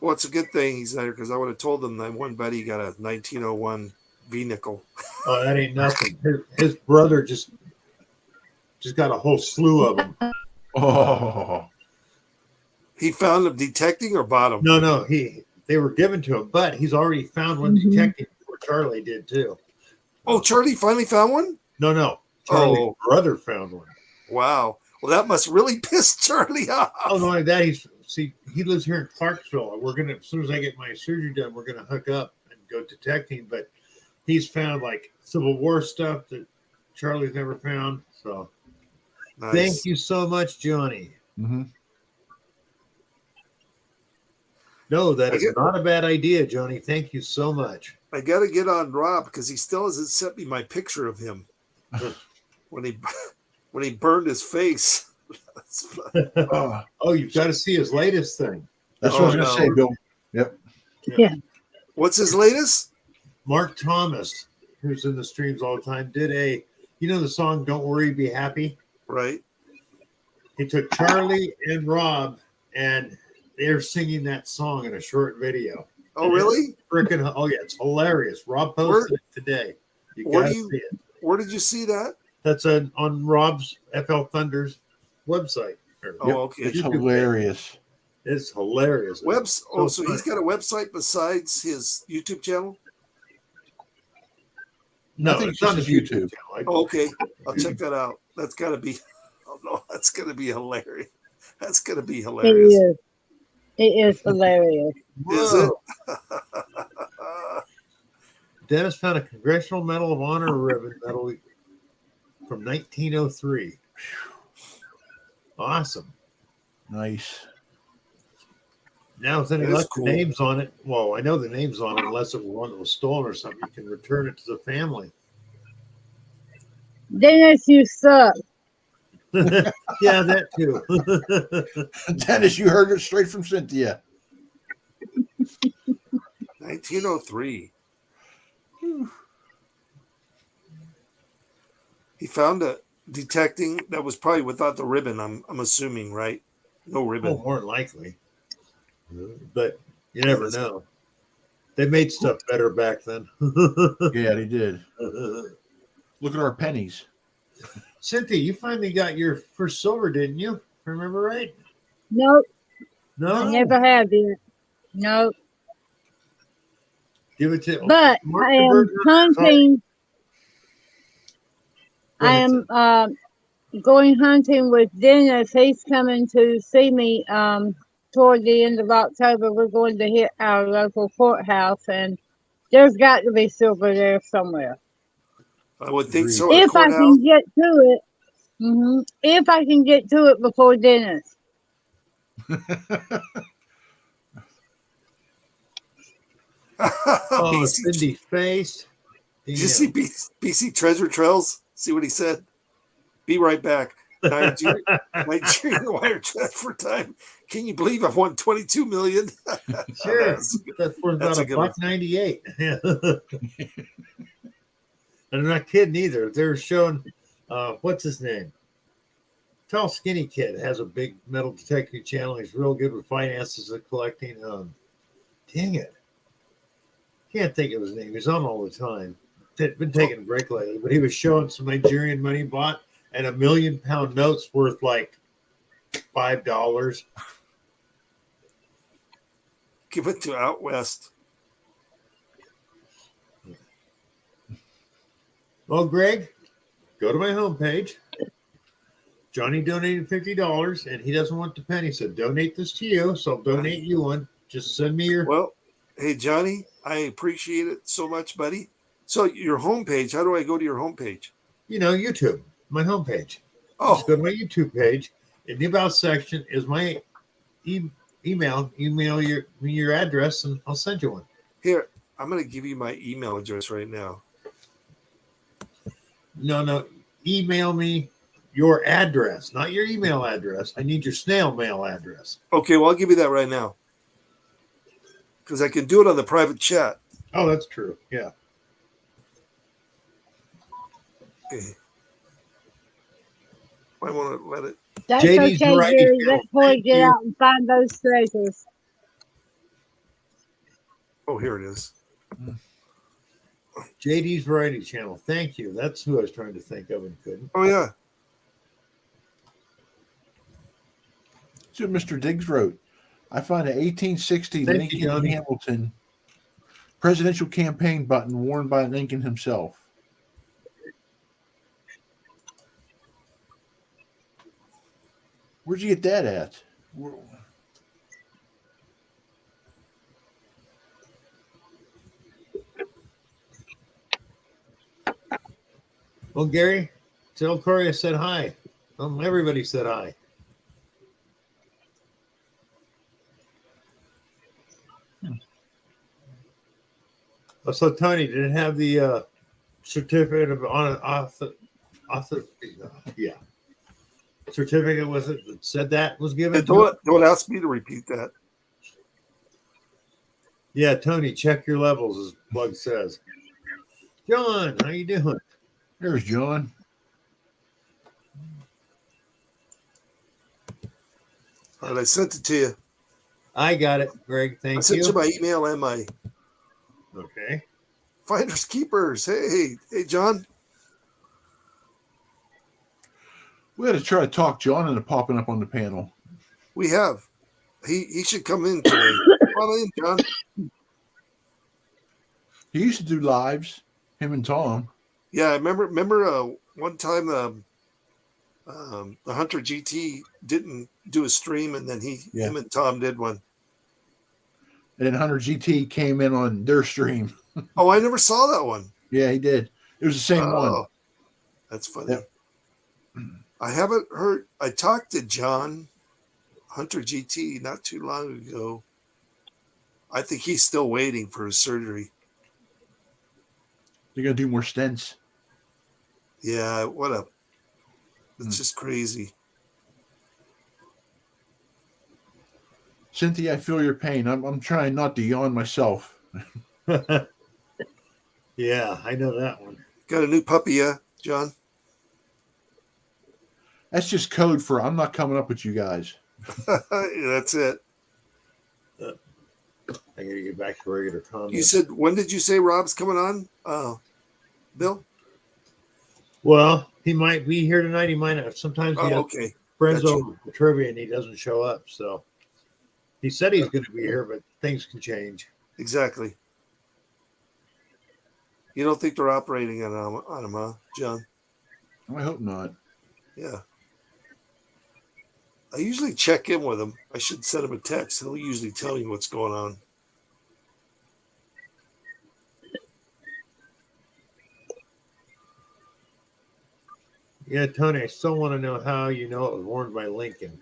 Well, it's a good thing he's there because I would have told them that one buddy got a 1901 V nickel. oh, that ain't nothing. His brother just got a whole slew of them. Oh. He found them detecting or bottom? No, they were given to him, but he's already found one Mhm. detecting before Charlie did too. Oh, Charlie finally found one? No. Charlie's Oh. brother found one. Wow. Well, that must really piss Charlie off. Oh, not only that, he lives here in Clarksville. As soon as I get my surgery done, we're gonna hook up and go detecting. But he's found like Civil War stuff that Charlie's never found. So Nice. thank you so much, Johnny. Mm-hmm. No, that I is get- not a bad idea, Johnny. Thank you so much. I got to get on Rob because he still hasn't sent me my picture of him when he burned his face. That's fun. Oh, you've got to see his latest thing. That's what I was Oh, going to say, no. Bill. What's his latest? Mark Thomas, who's in the streams all the time, did the song "Don't Worry, Be Happy." Right. He took Charlie and Rob, and they're singing that song in a short video. Oh, really? Freaking! Oh yeah, it's hilarious. Rob posted it today. You Where gotta do you- see it. Where did you see that? That's on Rob's FL Thunder's website. Oh, okay. It's YouTube. hilarious. It's hilarious. So he's got a website besides his YouTube channel? No, I think it's it's on his just YouTube YouTube. channel. Oh, okay. I'll check that out. That's got to be. Oh no, that's gonna be hilarious. That's gonna be It hilarious. is. It is hilarious. Is it? Whoa. Dennis found a Congressional Medal of Honor ribbon medal from 1903. Awesome. Nice. Now, if any That is luck, cool. the name's on it. Well, I know the name's on it, unless it was one that was stolen or something. You can return it to the family. Dennis, you suck. Yeah, that too. Dennis, you heard it straight from Cynthia. 1903. He found a detecting that was probably without the ribbon. I'm assuming, right? No ribbon. Well, more than likely. But you never know. They made stuff better back then. Yeah, they did. Look at our pennies. Cynthia, you finally got your first silver, didn't you? Remember right? Nope, No? never have yet. No, Give it to but Mark I am Zuckerberg. hunting. Go I ahead, am Sam. going hunting with Dennis. He's coming to see me toward the end of October. We're going to hit our local courthouse, and there's got to be silver there somewhere. I would think Agreed. so. At a If I courthouse. can get to it. If I can get to it before Dennis. Oh, BC, Cindy's face. did you see BC Treasure Trails? See what he said? Be right back. Nigerian wire transfer time. Can you believe I've won 22 million? Sure. That's That's worth that's about a good one. $1.98. And I'm not kidding either. They're showing what's his name? Tall skinny kid has a big metal detecting channel. He's real good with finances and collecting. Dang it. Can't think of his name. He's on all the time. Been taking a break lately, but he was showing some Nigerian money bought and £1 million notes worth like $5. Give it to Out West. Well, Greg, go to my homepage. Johnny donated $50 and he doesn't want the penny. He said, donate this to you. So I'll donate you one. Just send me your. Well, hey, Johnny, I appreciate it so much, buddy. So your homepage, how do I go to your homepage? YouTube, my homepage. Oh, Just go to my YouTube page. In the About section is my email. Email your address and I'll send you one. here, I'm going to give you my email address right now. No. Email me your address, not your email address. I need your snail mail address. Okay, well, I'll give you that right now. Because I can do it on the private chat. Oh, that's true. Yeah. Okay. I want to let it. That's JD's okay, Variety Jerry. Channel. Let Boy Thank get you. out and find those treasures. Oh, here it is. JD's Variety Channel. Thank you. That's who I was trying to think of and couldn't. Oh, yeah. That's what Mr. Diggs wrote. I find an 1860 Thank you, Lincoln Johnny. Hamilton presidential campaign button worn by Lincoln himself. Where'd you get that at? Well, Gary, tell Corey I said hi. Everybody said hi. So Tony didn't have the certificate of certificate was it that said that was given And to him? don't ask me to repeat that. Yeah, Tony, check your levels, as Plug says. John, how you doing? There's John. All right, I sent it to you. I got it, Greg. I Thank sent you. you my email and my Okay. Finders Keepers. Hey, John. We had to try to talk John into popping up on the panel. We have. He should come in today. Come on in, John. He used to do lives, him and Tom. Yeah, I remember one time the Hunter GT didn't do a stream, and then him and Tom did one. And then Hunter GT came in on their stream. Oh, I never saw that one. Yeah, he did. It was the same one. That's funny. Yep. I haven't heard. I talked to John Hunter GT not too long ago. I think he's still waiting for his surgery. They're going to do more stents. Yeah, it's just crazy. Cynthia, I feel your pain. I'm trying not to yawn myself. Yeah, I know that one. Got a new puppy, John? That's just code for I'm not coming up with you guys. That's it. I gotta get back to regular comments. You said, when did you say Rob's coming on? Bill? Well, he might be here tonight. He might not. Sometimes he Oh, has okay. friends Gotcha. over for trivia and he doesn't show up. So He said he's going to be here, but things can change. Exactly. You don't think they're operating on him, huh, John? I hope not. Yeah. I usually check in with him. I should send him a text. He'll usually tell me what's going on. Yeah, Tony, I still want to know how you know it was worn by Lincoln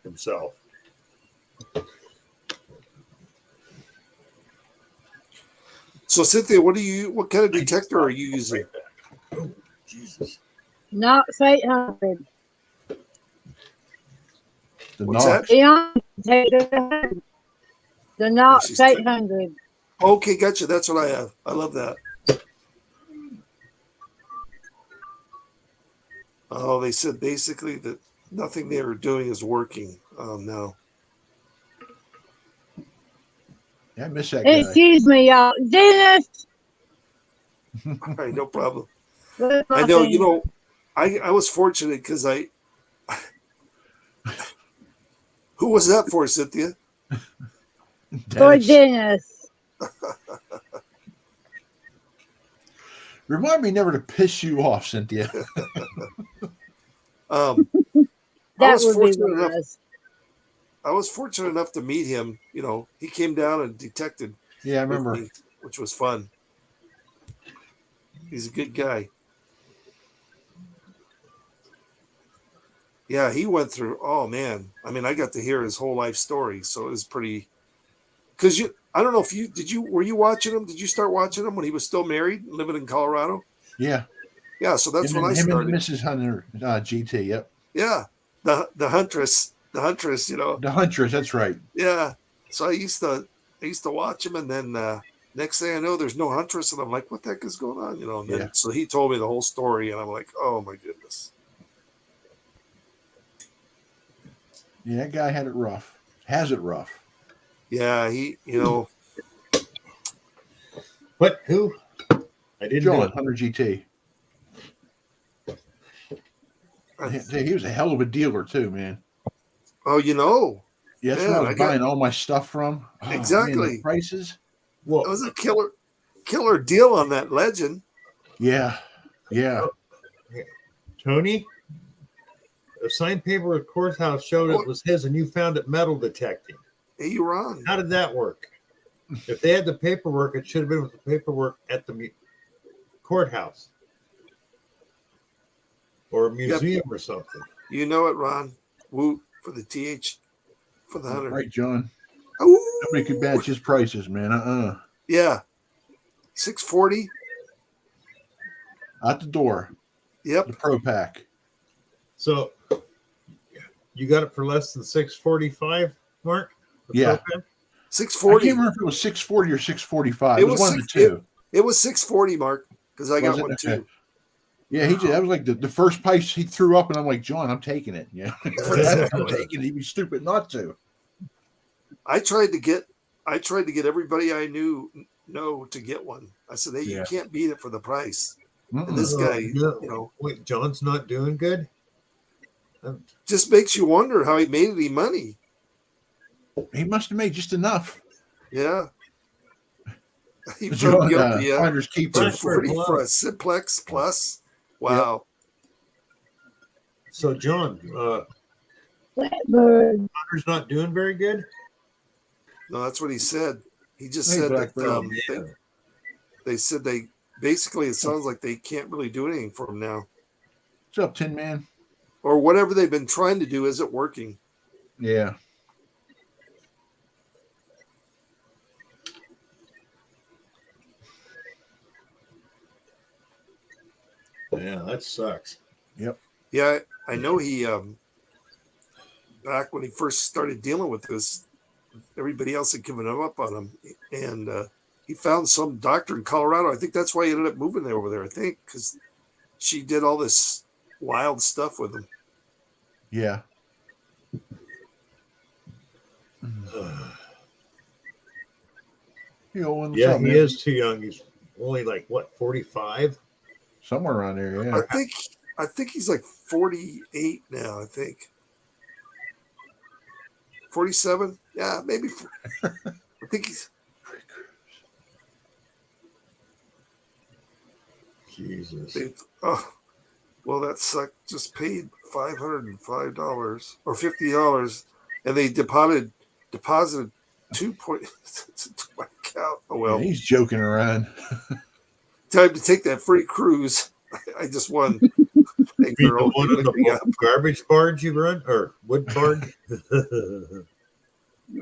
himself. So, Cynthia, what kind of detector are you using? Oh, Jesus. Knox 800. The What's Knox. that? Beyond detector. The Knox 800. Okay, gotcha. That's what I have. I love that. Oh, they said basically that nothing they were doing is working. Oh, no. Yeah, I miss that guy. Excuse me, y'all. Dennis! All right, no problem. Where's my I know, finger? I was fortunate because who was that for, Cynthia? For Dennis. Dennis. Remind me never to piss you off, Cynthia. I That was would be fortunate enough. wise. I was fortunate enough to meet him. He came down and detected Yeah, I with remember. me, which was fun. He's a good guy. Yeah, he went through. Oh man, I mean, I got to hear his whole life story, so it was pretty. Because I don't know if were you watching him? Did you start watching him when he was still married, living in Colorado? Yeah. Yeah, so that's him when I and, him started. and Mrs. Hunter, GT. Yep. Yeah, the huntress, The Huntress. That's right. Yeah, so I used to watch him, and then next thing I know, there's no huntress, and I'm like, what the heck is going on? And then Yeah. so he told me the whole story, and I'm like, oh my goodness. Yeah, that guy had it rough. Has it rough. Yeah, What? Who? I didn't know. John Hunter GT. He was a hell of a dealer too, man. oh, Yeah, that's Man, where I I was got- buying all my stuff from. Oh, man, Exactly. the prices. it Well, was a killer deal on that Legend. Yeah. Yeah. Tony, the signed paper at courthouse showed it was his, and you found it metal detecting. Hey, you're on. How did that work? If they had the paperwork, it should have been with the paperwork at the courthouse or a museum or something. You know it, Ron. Woo for the for the Hunter. Right, John. Ooh. Nobody could match his prices, man. Yeah, 640. Out the door. Yep. The Pro Pack. So you got it for less than 645, Mark? The Yeah. Pro Pack? I 640. can't remember if it was 640 or 645. It It was was one of the six- two. It was 640, Mark, because I got Was it? one Okay. too. Yeah, that was like the first price he threw up, and I'm like, John, I'm taking it. Yeah, for that, I'm taking it. He'd be stupid not to. I tried to get everybody I know to get one. I said, hey, you Yeah. can't beat it for the price. Mm-mm. And this Oh, guy, no. Wait, John's not doing good? just makes you wonder how he made any money. He must have made just enough. Yeah. He John, felt guilty. Yeah. Finders keepers. 240 for a Simplex Plus. Wow. So, John, Blackbird. Hunter's not doing very good? No, that's what he said. He just Hey, said that Blackbird. they said basically it sounds like they can't really do anything for him now. What's up, Tin Man? Or whatever they've been trying to do isn't working. Yeah. Yeah, that sucks. Yeah, I know he back when he first started dealing with this, everybody else had given up on him, and he found some doctor in Colorado. I think that's why he ended up moving over there. I think because she did all this wild stuff with him. Yeah. Hey, Owen, what's Yeah, up, he man? is too young. He's only like, what, 45? Somewhere around there, yeah. I think he's like 48 now. I think 47. Yeah, maybe. I think he's. Jesus. Oh, well, that sucked. Just paid $505 or $50, and they deposited 2 point to my account. Oh Yeah, well, he's joking around. time to take that free cruise. I just won. Thank Be you. the one on the garbage barge you run or wood barge?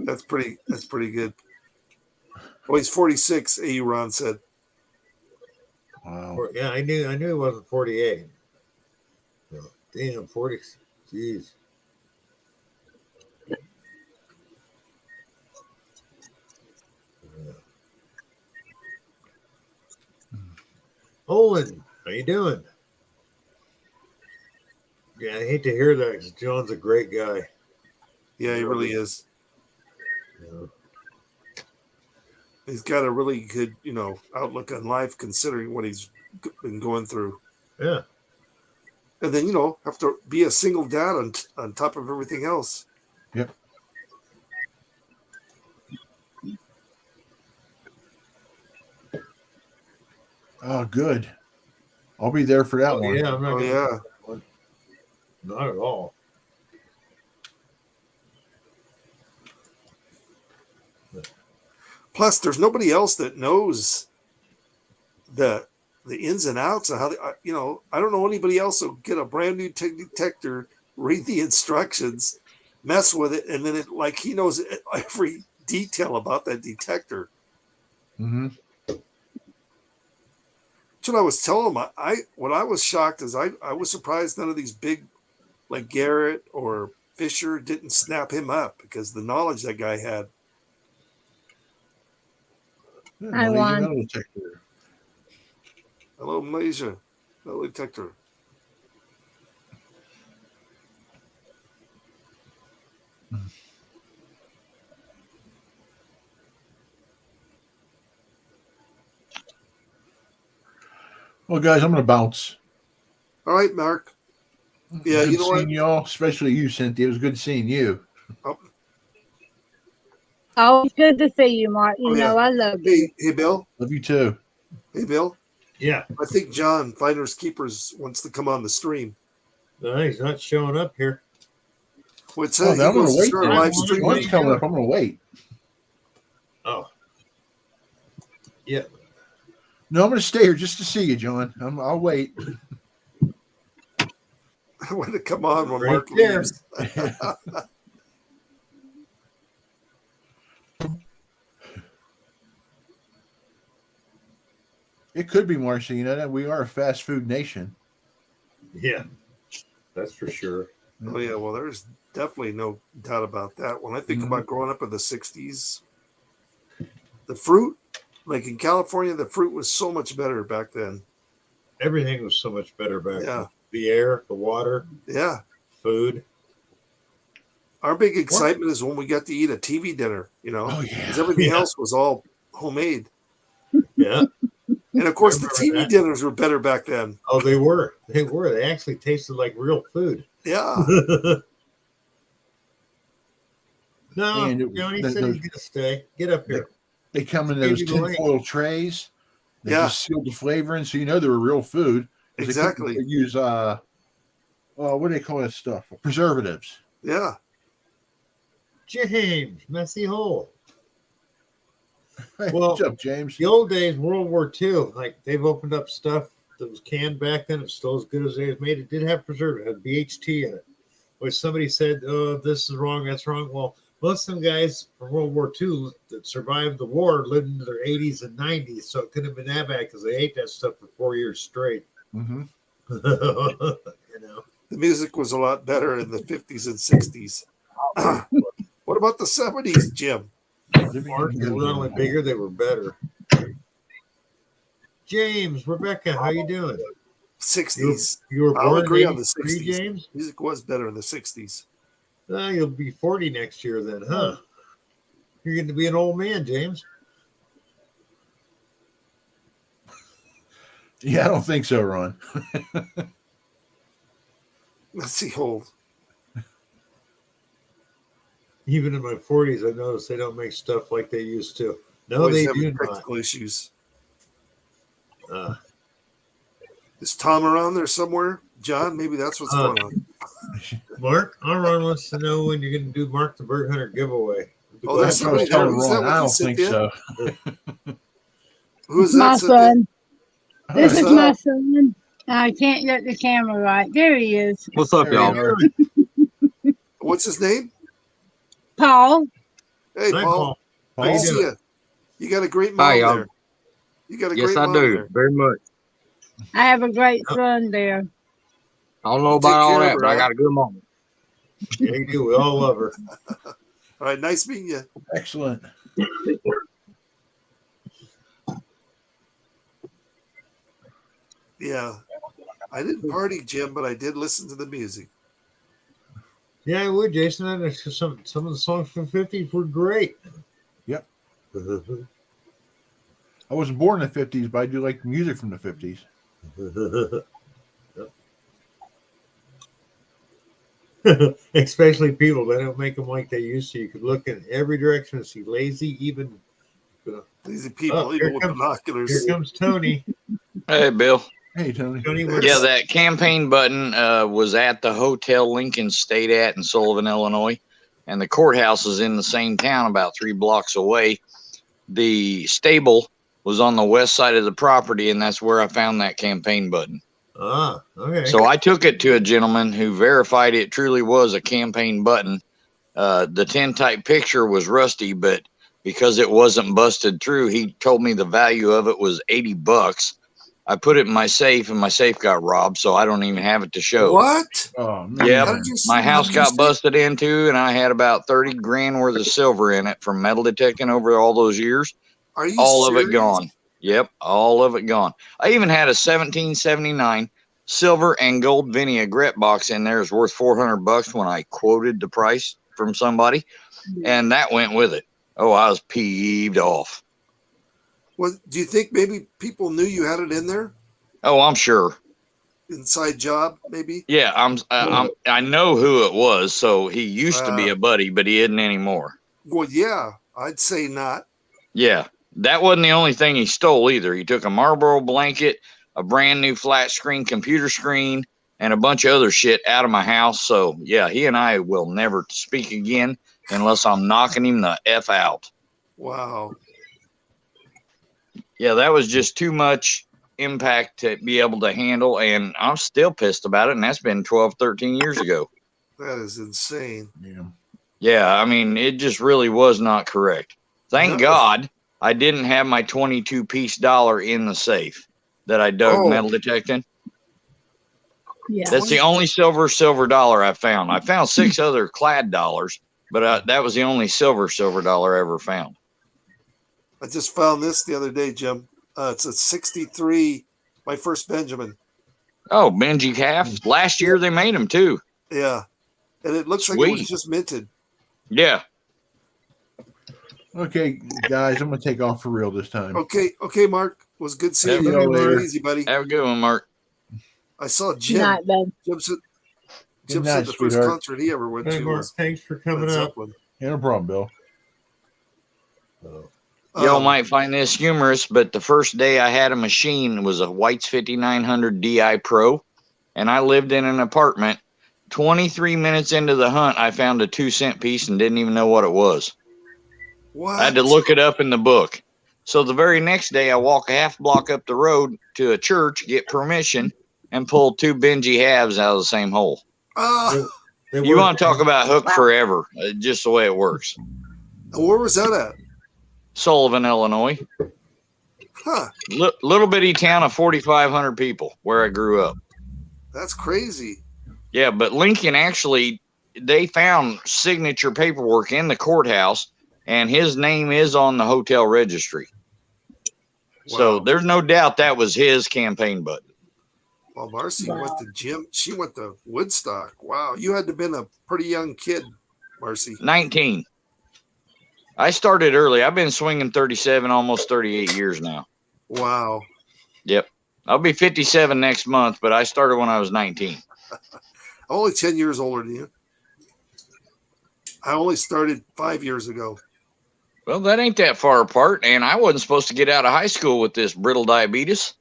That's pretty good. Well, he's 46. AU Ron said. Wow. Yeah, I knew he wasn't 48. So, damn, 40. Jeez. Owen, how you doing? Yeah, I hate to hear that 'cause John's a great guy. Yeah, he really is. Yeah. He's got a really good, outlook on life, considering what he's been going through. Yeah. And then, have to be a single dad on top of everything else. Yep. Oh, good. I'll be there for that Oh, one. yeah, I'm not Oh, gonna, yeah. not at all. Plus, there's nobody else that knows the ins and outs of how they, I don't know anybody else who'll get a brand new detector, read the instructions, mess with it, and then he knows every detail about that detector. Mm-hmm. That's what I was telling him. What I was shocked is I was surprised none of these big, like Garrett or Fisher, didn't snap him up, because the knowledge that guy had. I won. Metal detector. Hello, Malaysia. Metal detector. Well, guys, I'm going to bounce. All right, Mark. Yeah, Good you know what? seeing y'all, especially you, Cynthia. It was good seeing you. Always good to see you, Mark. You Oh, yeah. know I love you. Hey, Bill. Love you too. Hey, Bill. Yeah. I think John, Finders Keepers, wants to come on the stream. No, he's not showing up here. Well, it Oh, says then I'm he going goes to to wait. start a Then. live stream. One's coming up. I'm going to wait. Oh. Yeah. No, I'm going to stay here just to see you, John. I'll wait. I want to come on when Right Mark there. leaves. It could be, Marcia. You know that we are a fast food nation. Yeah. That's for sure. Oh, yeah. Well, there's definitely no doubt about that. When I think Mhm. about growing up in the 60s, the fruit, like in California, the fruit was so much better back then. Everything was so much better back Yeah. then. The air, the water, Yeah. food. Our big excitement is when we got to eat a TV dinner, Oh, because yeah. everything Yeah. else was all homemade. Yeah. And of course, I the remember TV that. dinners were better back then. Oh, they were. They were. They actually tasted like real food. Yeah. No, And Johnny said he's gonna stay. Get up here. They come in Gave those you the link. tinfoil trays. They Yeah. just sealed the flavor in, so you know they were real food. 'Cause Exactly. They use what do they call that stuff? Preservatives. Yeah. James, messy hole. Hey, Well, what's up, James? The old days, World War II, like they've opened up stuff that was canned back then. It's still as good as they made. It did have preservative, it had BHT in it. Which somebody said, "Oh, this is wrong. That's wrong." Well, most of them guys from World War II that survived the war lived into their 80s and 90s, so it couldn't have been that bad because they ate that stuff for 4 years straight. Mm-hmm. You know. The music was a lot better in the 50s and 60s. What about the 70s, Jim? Mark, they were not only bigger, they were better. James, Rebecca, how you doing? 60s. You were I'll born agree in on the 83, 60s. James? Music was better in the 60s. You'll be 40 next year then, huh? You're going to be an old man, James. Yeah, I don't think so, Ron. Let's see, hold. Even in my 40s, I noticed they don't make stuff like they used to. No, Always they having do not. technical issues. Uh, Is Tom around there somewhere? John, maybe that's what's going on. Mark, our Ron wants to know when you're going to do Mark the Bird Hunter giveaway. Oh, there's That's what I was somebody there. telling Who's that Ron. with I you, don't think Cynthia? so. Who is My that, Cynthia? son. This What's is up? my son. I can't get the camera right. There he is. What's up, There you y'all? are. What's his name? Paul. Hey, Hi, Paul. How I you Paul? see doing? you. You got a great Hi, mom y'all. there. You got a Yes, great I mom do. there. Very much. I have a great son there. I don't know You about take all care of that, her, but I huh? got a good mom. Yeah, you do. We all love her. All right, nice meeting you. Excellent. Yeah. I didn't party, Jim, but I did listen to the music. Yeah, I would, Jason. Some of the songs from the 50s were great. Yep. I wasn't born in the 50s, but I do like music from the 50s. Especially people, they don't make them like they used to. You could look in every direction and see lazy, even. These people, Oh, even here with comes- binoculars. Here comes Tony. Hey, Bill. Hey, Tony. Tony, Yeah, where's Yeah, that campaign button was at the hotel Lincoln stayed at in Sullivan, Illinois, and the courthouse is in the same town about 3 blocks away. The stable was on the west side of the property, and that's where I found that campaign button. Ah, okay. So I took it to a gentleman who verified it truly was a campaign button. The tintype picture was rusty, but because it wasn't busted through, he told me the value of it was $80. I put it in my safe, and my safe got robbed, so I don't even have it to show. What? Oh, man. Yep. How did you My how house did you got say- busted into, and I had about 30 grand worth of silver in it from metal detecting over all those years. Are you All of serious? it gone. Yep, all of it gone. I even had a 1779 silver and gold vinaigrette box in there. It's worth $400 when I quoted the price from somebody, and that went with it. Oh, I was peeved off. Well, do you think maybe people knew you had it in there? Oh, I'm sure. Inside job, maybe? Yeah, I know who it was. So he used to be a buddy, but he isn't anymore. Well, yeah, I'd say not. Yeah, that wasn't the only thing he stole either. He took a Marlboro blanket, a brand new flat screen computer screen, and a bunch of other shit out of my house. So yeah, he and I will never speak again unless I'm knocking him the F out. Wow. Yeah, that was just too much impact to be able to handle, and I'm still pissed about it, and that's been 12, 13 years ago. That is insane. Yeah. Yeah, I mean, it just really was not correct. Thank No. God I didn't have my 22-piece dollar in the safe that I dug Oh. metal detecting. Yeah. That's the only silver dollar I found. I found 6 other clad dollars, but that was the only silver dollar I ever found. I just found this the other day, Jim. It's a 63, my first Benjamin. Oh, Benji Calf. Last year they made them too. Yeah. And it looks like it was Sweet. just minted. Yeah. Okay, guys, I'm going to take off for real this time. Okay, Mark. It was good seeing Yeah, you. see you later. Take it easy, buddy. Have a good one, Mark. I saw Good Jim. night, babe. Jim said, Good the night, first sweetheart. concert he ever went Hey, to Mark, was thanks for coming Led up. Zeppelin. Yeah, no problem, Bill. Y'all Um, might find this humorous, but the first day I had a machine was a White's 5900 DI Pro, and I lived in an apartment. 23 minutes into the hunt, I found a 2-cent piece and didn't even know what it was. What? I had to look it up in the book. So the very next day, I walk a half block up the road to a church, get permission, and pull 2 Benji halves out of the same hole. Ah, They You were- want to talk about hook forever, just the way it works. where was that at? Sullivan, Illinois. Huh. Little bitty town of 4,500 people where I grew up. That's crazy. Yeah, but Lincoln actually, they found signature paperwork in the courthouse, and his name is on the hotel registry. So Wow. there's no doubt that was his campaign button. Well, Marcy went to gym. She went to Woodstock. Wow. You had to have been a pretty young kid, Marcy. 19. I started early. I've been swinging 37, almost 38 years now. Wow. Yep. I'll be 57 next month, but I started when I was 19. I'm only 10 years older than you. I only started 5 years ago. Well, that ain't that far apart, and I wasn't supposed to get out of high school with this brittle diabetes.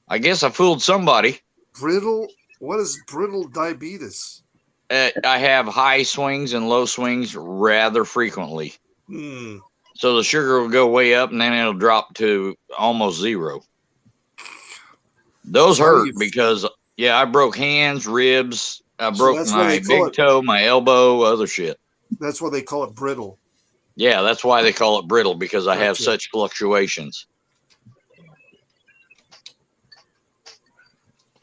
I guess I fooled somebody. Brittle? What is brittle diabetes? I have high swings and low swings rather frequently. Hmm. So the sugar will go way up and then it'll drop to almost zero. Those So how do hurt you- because, I broke hands, ribs. I So broke that's why my they call big it- toe, my elbow, other shit. That's why they call it brittle. Yeah, that's why they call it brittle, because I have Gotcha. such fluctuations.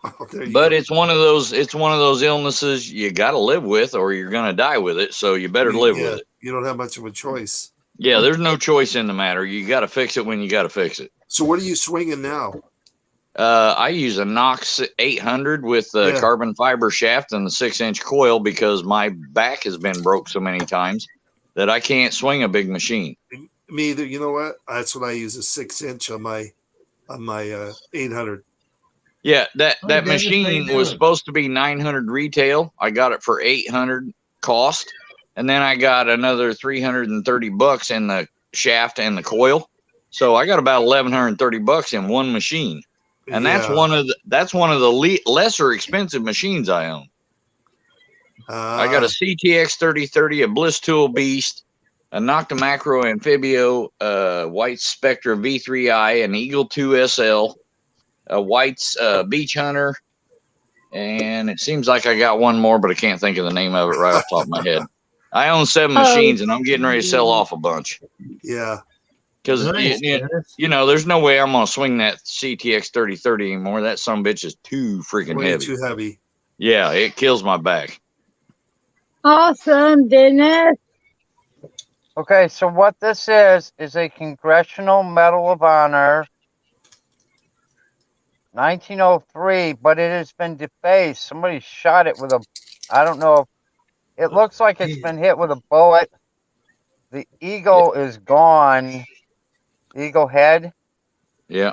Oh, there you But go. it's one of those illnesses you got to live with, or you're gonna die with it. So you better live with it. You don't have much of a choice. Yeah, there's no choice in the matter. You got to fix it when you got to fix it. So what are you swinging now? I use a Knox 800 with the Yeah. carbon fiber shaft and the 6-inch coil because my back has been broke so many times that I can't swing a big machine. Me either. You know what? That's what I use, a 6-inch on my 800. Yeah, that Oh, Dennis, how you machine doing? was supposed to be 900 retail. I got it for 800 cost, and then I got another $330 in the shaft and the coil. So I got about $1,130 in one machine, and that's Yeah. one of the lesser expensive machines I own. I got a CTX 3030, a Bliss Tool Beast, a Nocta Macro Amphibio, White Spectra V3i, an Eagle 2 SL, a White's Beach Hunter, and it seems like I got one more, but I can't think of the name of it right off the top of my head. I own 7 Oh. machines, and I'm getting ready to sell off a bunch Yeah. because Nice, Dennis. there's no way I'm gonna swing that CTX 3030 anymore. That some bitch is too freaking Way heavy. too heavy. Yeah, it kills my back. Awesome, Dennis. Okay, so what this is a Congressional Medal of Honor, 1903, but it has been defaced. Somebody shot it with I don't know if it looks like it's been hit with a bullet. The eagle is gone, the eagle head. Yeah.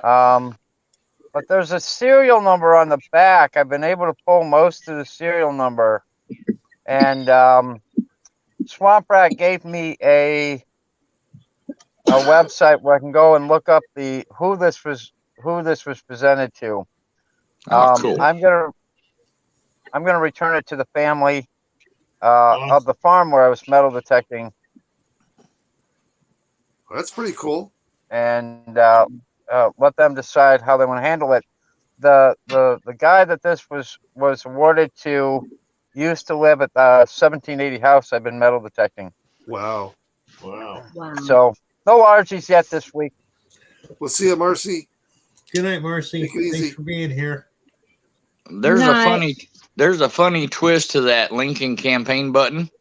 But there's a serial number on the back. I've been able to pull most of the serial number, and Swamp Rat gave me a website where I can go and look up who this was presented to. Oh, cool. I'm gonna return it to the family of the farm where I was metal detecting, That's pretty cool. and let them decide how they want to handle it. The guy that this was awarded to used to live at the 1780 house I've been metal detecting. Wow. Wow. Wow. So no RGs yet this week. We'll see you, Marcy. Good night, Marcy. Take it easy. Thanks for being here. There's Night. a funny twist to that Lincoln campaign button.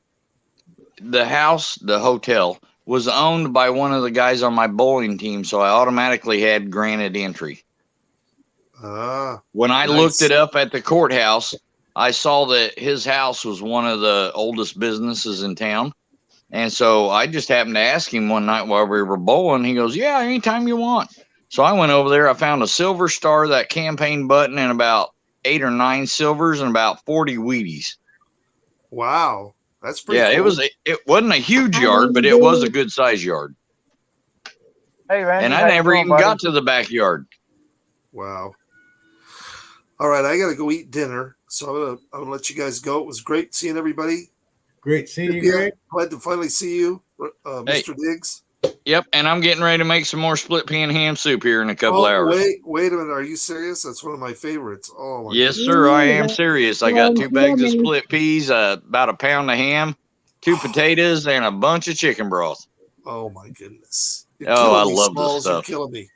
The house, the hotel, was owned by one of the guys on my bowling team, so I automatically had granted entry. When I Nice. looked it up at the courthouse, I saw that his house was one of the oldest businesses in town. And so I just happened to ask him one night while we were bowling. He goes, yeah, anytime you want. So I went over there. I found a silver star, that campaign button, and about 8 or 9 silvers and about 40 Wheaties. Wow. That's pretty Yeah, cool. it wasn't a huge yard, but it was a good size yard. Hey, Randy. And how I you never doing, even buddy? got to the backyard. Wow. All right, I gotta go eat dinner, so I'm gonna let you guys go. It was great seeing everybody. Great seeing you, Yeah, Greg. glad to finally see you, Hey. Mr. Diggs. Yep, and I'm getting ready to make some more split pan ham soup here in a couple hours. Wait a minute. Are you serious? That's one of my favorites. Oh my Yes, goodness. sir. I Yeah, am that serious. I got 2 bags of yummy. split peas, about a pound of ham, 2 potatoes, and a bunch of chicken broth. Oh my goodness. You're Oh, killing I me, love this Smalls. You're stuff. killing me.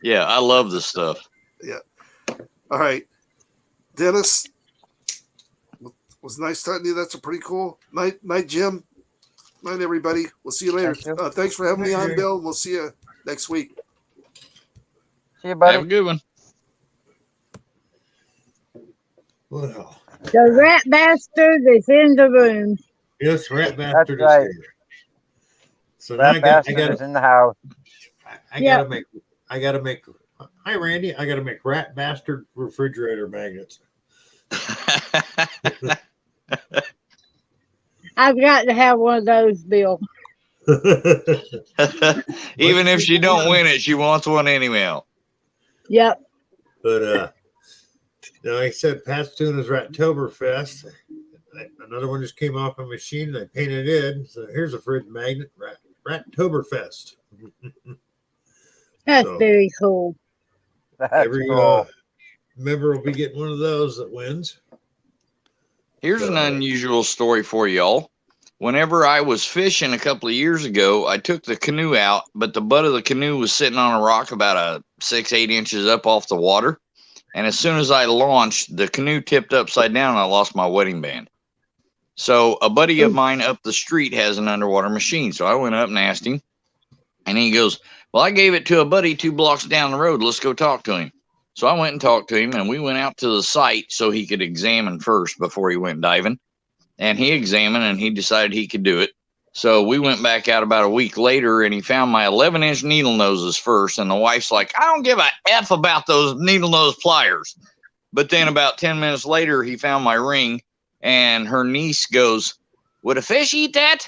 Yeah, I love this stuff. All right. Dennis. Was nice talking to you. That's a pretty cool night, Jim. Night, everybody. We'll see you later. Thank you. Thanks for having me Night, on, Jerry. Bill. We'll see you next week. See you, buddy. Have a good one. Well, The rat bastard is in the room. yes, Rat Bastard right. is here. So now That bastard is in the house. I gotta make. Hi, Randy. I gotta make Rat Bastard refrigerator magnets. I've got to have one of those, Bill. Even if she don't win it, she wants one anyway. Yep. But like I said, Pat's doing his Rattoberfest. Another one just came off a machine and I painted it. So here's a fridge magnet, Rattoberfest. That's So, very cool. That's every cool. member will be getting one of those that wins. Here's an So- unusual story for y'all. Whenever I was fishing a couple of years ago, I took the canoe out, but the butt of the canoe was sitting on a rock about 6-8 inches up off the water. And as soon as I launched, the canoe tipped upside down and I lost my wedding band. So a buddy of mine up the street has an underwater machine. So I went up and asked him, and he goes, well, I gave it to a buddy 2 blocks down the road. Let's go talk to him. So I went and talked to him, and we went out to the site so he could examine first before he went diving. And he examined, and he decided he could do it. So we went back out about a week later, and he found my 11-inch needle noses first. And the wife's like, I don't give a F about those needle nose pliers. But then about 10 minutes later, he found my ring, and her niece goes, would a fish eat that?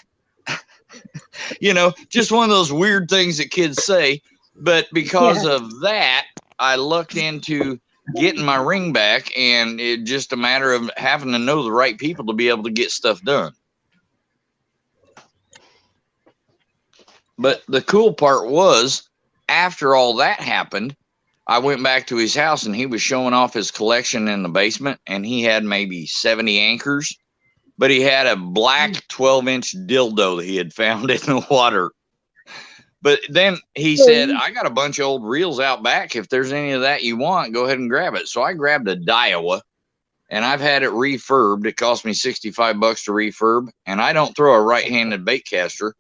You know, just one of those weird things that kids say. But because of that, I looked into getting my ring back, and it's just a matter of having to know the right people to be able to get stuff done. But the cool part was, after all that happened, I went back to his house and he was showing off his collection in the basement, and he had maybe 70 anchors, but he had a black 12-inch dildo that he had found in the water. But then he said, I got a bunch of old reels out back. If there's any of that you want, go ahead and grab it. So I grabbed a Daiwa, and I've had it refurbed. It cost me $65 to refurb, and I don't throw a right-handed bait caster.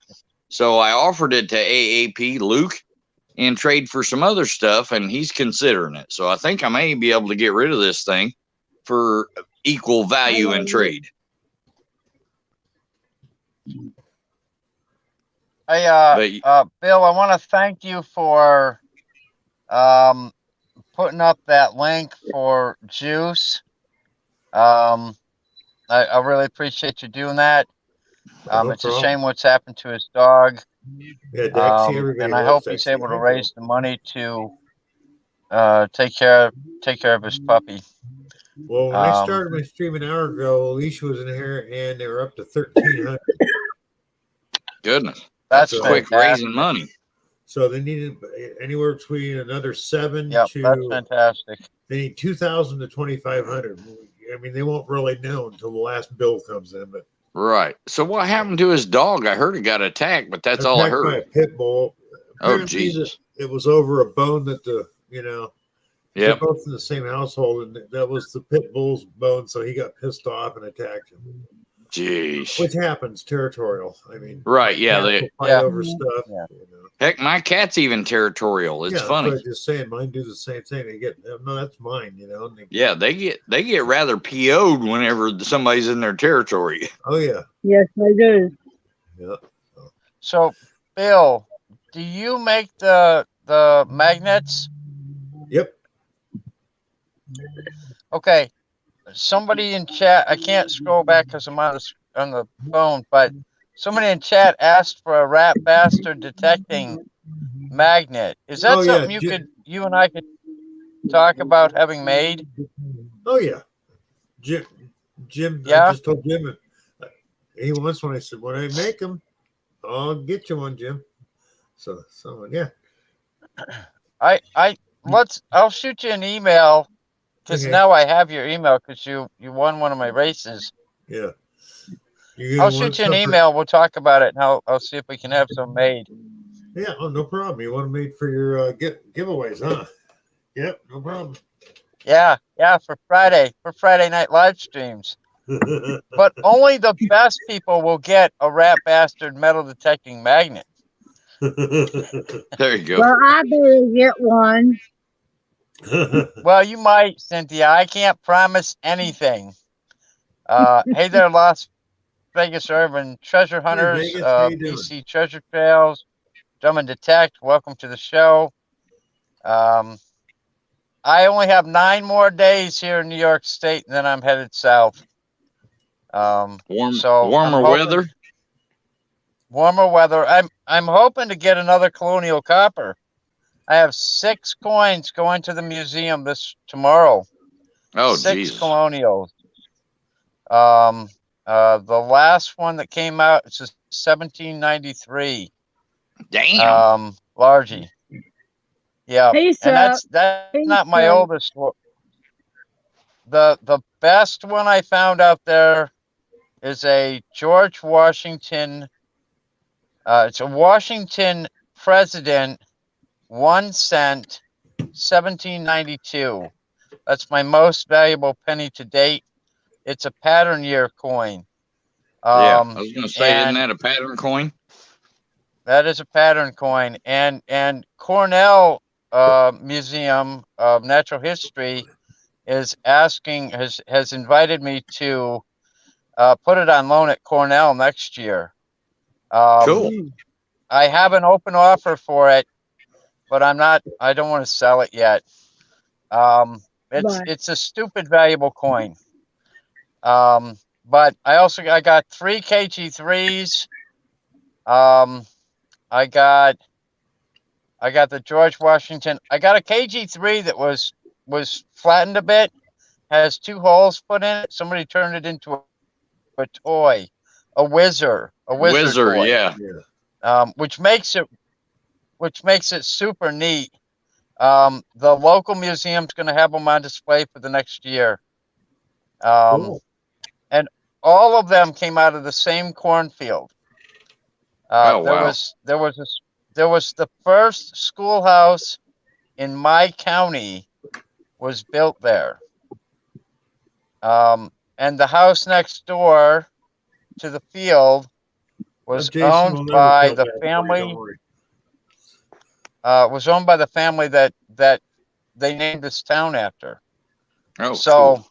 So I offered it to AAP Luke in trade for some other stuff, and he's considering it. So I think I may be able to get rid of this thing for equal value in trade. Hey, Bill, I want to thank you for putting up that link for Juice. I really appreciate you doing that. No It's a problem. shame what's happened to his dog. Yeah, Dexy, everybody And I loves hope he's Dexy. able to raise the money to take care of his puppy. Well, when I started my stream an hour ago, Alicia was in here, and they were up to 1,300. Goodness. That's So- Quick fantastic. raising money. So they needed anywhere between another 7 Yep, that's to fantastic. they need 2,000 to 2,500. I mean, they won't really know until the last bill comes in. But Right. So what happened to his dog? I heard it got attacked, but that's all I attacked by a heard. pit bull. Oh, Apparently Jesus. It was over a bone that they're Yep. both in the same household, and that was the pit bull's bone. So he got pissed off and attacked him, Jeez. which happens territorial. I mean, Right. Yeah. cats They, will fight Yeah. over stuff. Yeah. heck, my cat's even territorial. It's that's funny. what I'm just saying, mine do the same thing. They get no, that's mine. And they, Yeah, they get rather PO'd whenever somebody's in their territory. oh yeah, Yes, they do. yeah. So, Bill, do you make the magnets? Yep. Okay. Somebody in chat, I can't scroll back because I'm on the phone, but somebody in chat asked for a rat bastard detecting magnet. Is that Oh, yeah, something you and I could talk about having made? Oh yeah, Jim. Yeah? I just told Jim. He wants one. I said, when I make them, I'll get you one, Jim. So yeah. I'll shoot you an email because Okay. now I have your email because you won one of my races. Yeah. I'll shoot you an email. We'll talk about it, and I'll see if we can have some made. Yeah. Oh, no problem. You want them made for your giveaways, huh? Yep. No problem. Yeah, for Friday night live streams. But only the best people will get a rat bastard metal detecting magnet. There you go. Well, I better get one. Well, you might, Cynthia. I can't promise anything. Hey there, Las Vegas Urban Treasure Hunters, Vegas, how you doing? BC Treasure Trails, Drum and Detect. Welcome to the show. I only have 9 more days here in New York State, and then I'm headed south. So warmer I'm hoping- weather. Warmer weather. I'm hoping to get another colonial copper. I have 6 coins going to the museum tomorrow. Oh, 6 Jesus. colonials. The last one that came out is 1793. Damn. Largie. Yeah, Peace and out. that's Peace not my out. oldest one. The best one I found out there is a George Washington. It's a Washington president, 1 cent, 1792. That's my most valuable penny to date. It's a pattern year coin. Yeah, I was going to say, isn't and that a pattern coin? that is a pattern coin. And Cornell Museum of Natural History is has invited me to put it on loan at Cornell next year. Cool. I have an open offer for it, but I don't want to sell it yet. Right. It's a stupid valuable coin. But I got 3 KG3s. I got the George Washington. I got a KG3 that was flattened a bit, has 2 holes put in it. Somebody turned it into a toy, a wizard toy. Yeah. Which makes it super neat. The local museum's going to have them on display for the next year. Cool. And all of them came out of the same cornfield. Oh, wow. There was the first schoolhouse in my county was built there. And the house next door to the field was Jason will owned never by feel the bad for you, family. don't worry. Was owned by the family that they named this town after. Oh, So,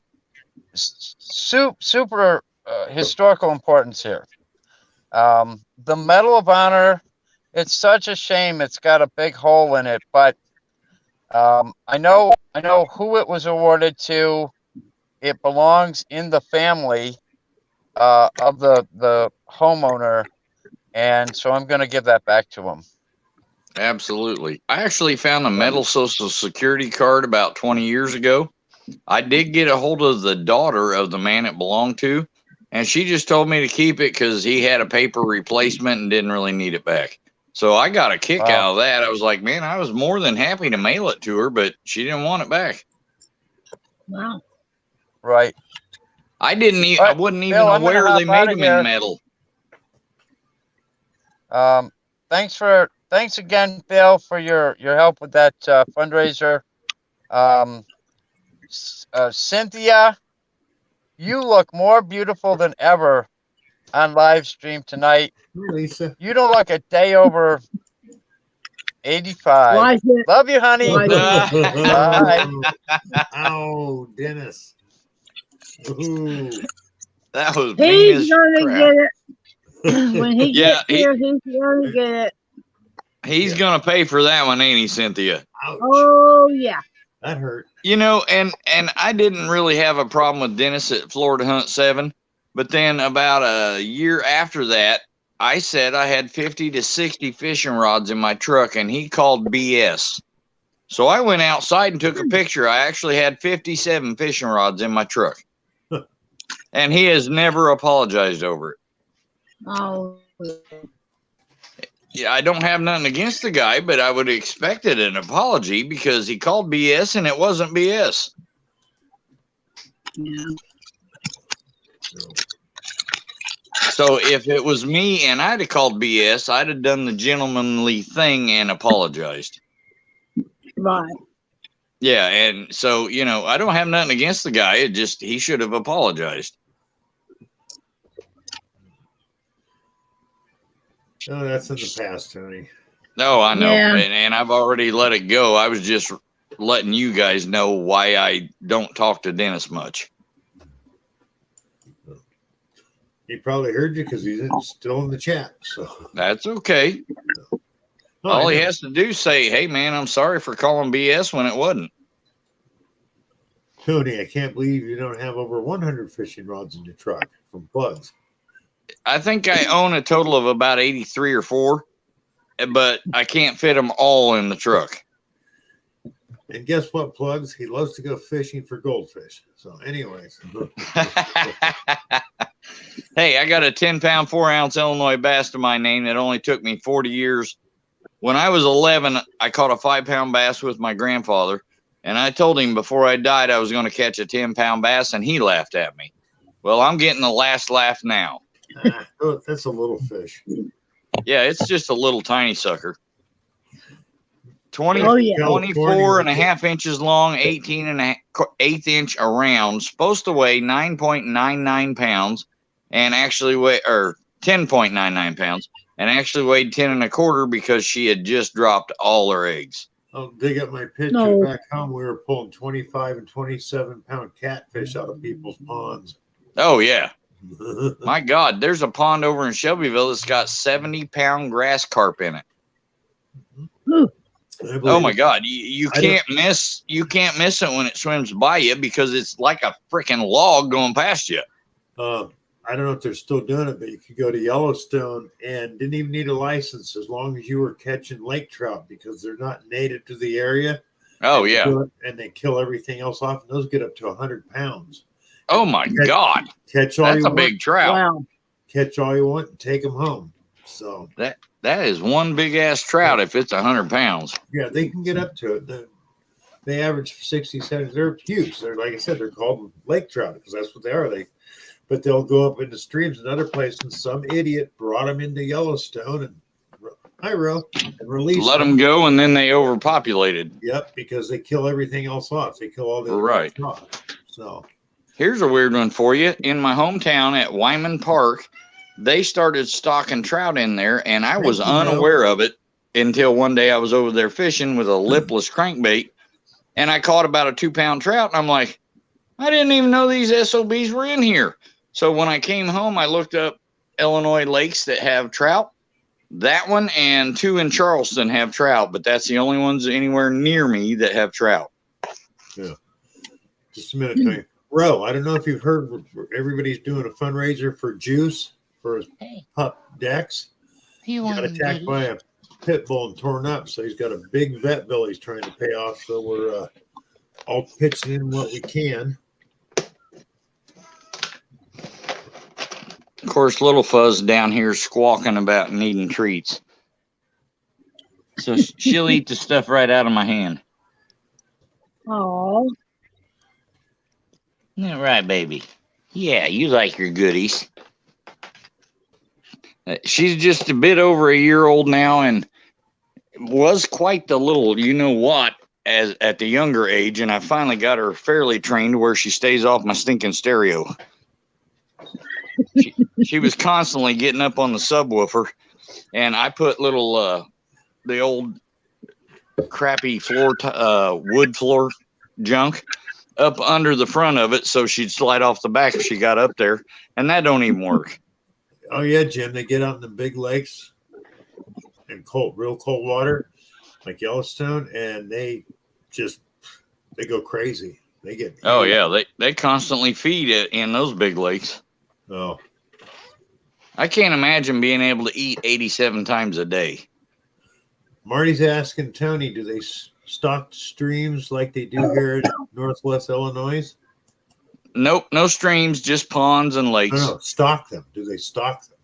cool. super historical importance here. The Medal of Honor, it's such a shame it's got a big hole in it, but I know who it was awarded to. It belongs in the family of the homeowner, and so I'm going to give that back to him. Absolutely. I actually found a metal Social Security card about 20 years ago. I did get a hold of the daughter of the man it belonged to, and she just told me to keep it because he had a paper replacement and didn't really need it back. So I got a kick out of that. I was like, man, I was more than happy to mail it to her, but she didn't want it back. Wow. Right. I wasn't even Bill, I'm gonna aware they hop made outta them here. in metal. Thanks again, Bill, for your help with that fundraiser. Cynthia, you look more beautiful than ever on live stream tonight. Lisa. You don't look a day over 85. Watch it. Love you, honey. Watch Bye. Oh, Dennis. Ooh. That was mean He's as gonna crap. get it. When he Yeah, gets here, he's gonna get it. He's going to pay for that one, ain't he, Cynthia? Ouch. Oh yeah. That hurt. You know, and I didn't really have a problem with Dennis at Florida Hunt 7, but then about a year after that, I said I had 50 to 60 fishing rods in my truck, and he called BS. So I went outside and took a picture. I actually had 57 fishing rods in my truck. And he has never apologized over it. Oh. Yeah, I don't have nothing against the guy, but I would have expected an apology because he called BS and it wasn't BS. Yeah. So if it was me and I'd have called BS, I'd have done the gentlemanly thing and apologized. Right. Yeah, and so, you know, I don't have nothing against the guy. It just, he should have apologized. Oh, that's in the past, Tony. No, I know. Yeah. And I've already let it go. I was just letting you guys know why I don't talk to Dennis much. He probably heard you because he's still in the chat. So That's okay. All he has to do is say, hey, man, I'm sorry for calling BS when it wasn't. Tony, I can't believe you don't have over 100 fishing rods in your truck from plugs. I think I own a total of about 83 or 4, but I can't fit them all in the truck. And guess what, plugs? He loves to go fishing for goldfish. So, anyways. Hey, I got a 10-pound, 4-ounce Illinois bass to my name that only took me 40 years. When I was 11, I caught a 5-pound bass with my grandfather, and I told him before I died I was going to catch a 10-pound bass, and he laughed at me. Well, I'm getting the last laugh now. That's a little fish. Yeah, it's just a little tiny sucker. 20, Oh, yeah. 24 and a half inches long, 18 and an eighth inch around, supposed to weigh 9.99 pounds and actually weigh, or 10.99 pounds, and actually weighed 10 and a quarter because she had just dropped all her eggs. I'll dig up my picture No. back home. We were pulling 25 and 27-pound catfish out of people's ponds. Oh, yeah. My God, there's a pond over in Shelbyville that's got 70-pound grass carp in it. Oh my God, you can't miss it when it swims by you because it's like a freaking log going past you. I don't know if they're still doing it, but you could go to Yellowstone and didn't even need a license as long as you were catching lake trout because they're not native to the area. Oh yeah, and they kill everything else off, and those get up to 100 pounds. Oh my God, Catch all that's you a big trout. Wow. Catch all you want and take them home. So that is one big ass trout if it's 100 pounds. yeah, they can get up to it. They average 60, 70. They're huge. They're, like I said, they're called lake trout because that's what they are. But they'll go up into streams and other places. Some idiot brought them into Yellowstone and released Let them go, and then they overpopulated. Yep, because they kill everything else off. They kill all the other Right. stuff. So Here's a weird one for you. In my hometown at Wyman Park, they started stocking trout in there, and I was unaware of it until one day I was over there fishing with a lipless crankbait, and I caught about a 2-pound trout, and I'm like, I didn't even know these SOBs were in here. So when I came home, I looked up Illinois lakes that have trout. That one and 2 in Charleston have trout, but that's the only ones anywhere near me that have trout. yeah. Just a minute, Tony. Ro, I don't know if you've heard, everybody's doing a fundraiser for Juice for his pup Dex. He got attacked by a pit bull and torn up, so he's got a big vet bill he's trying to pay off. So we're all pitching in what we can. Of course, little Fuzz down here squawking about needing treats. So she'll eat the stuff right out of my hand. Oh. Yeah, right, baby. Yeah, you like your goodies. She's just a bit over a year old now and was quite the little you-know-what as at the younger age, and I finally got her fairly trained where she stays off my stinking stereo. She was constantly getting up on the subwoofer, and I put little the old crappy floor wood floor junk up under the front of it so she'd slide off the back if she got up there, and that don't even work. Oh yeah, Jim, they get out in the big lakes and real cold water like Yellowstone, and they go crazy. They get Oh yeah, they constantly feed it in those big lakes. Oh, I can't imagine being able to eat 87 times a day. Marty's asking Tony, do they stock streams like they do here in Northwest Illinois? Nope, no streams, just ponds and lakes. No, stock them. Do they stock them?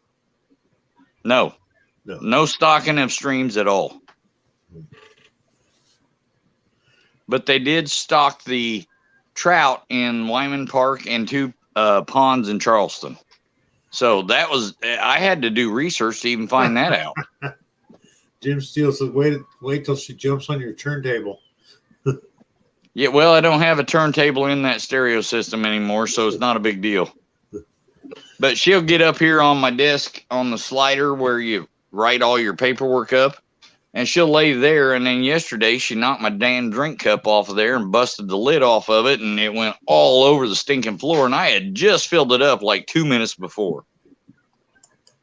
No stocking of streams at all. But they did stock the trout in Wyman Park and 2 ponds in Charleston. So that was, I had to do research to even find that out. Jim Steele says, wait till she jumps on your turntable. Yeah, well, I don't have a turntable in that stereo system anymore, so it's not a big deal. But she'll get up here on my desk on the slider where you write all your paperwork up, and she'll lay there. And then yesterday she knocked my damn drink cup off of there and busted the lid off of it, and it went all over the stinking floor, and I had just filled it up like 2 minutes before.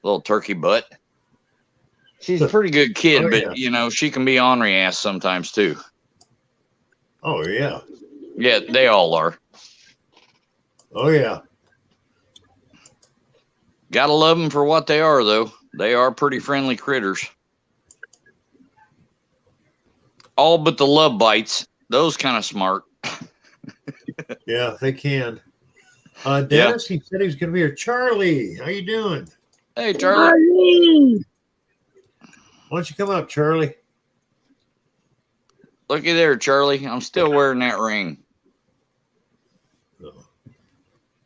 Little turkey butt. She's a pretty good kid, Oh, but yeah. you know, she can be ornery ass sometimes too. Oh yeah. Yeah, they all are. Oh yeah. Gotta love them for what they are, though. They are pretty friendly critters. All but the love bites. Those kind of smart. Yeah, they can. Yeah. Dennis, he said he was going to be here. Charlie, how you doing? Hey, Charlie. Marlene! Why don't you come up, Charlie? Looky there, Charlie. I'm still wearing that ring.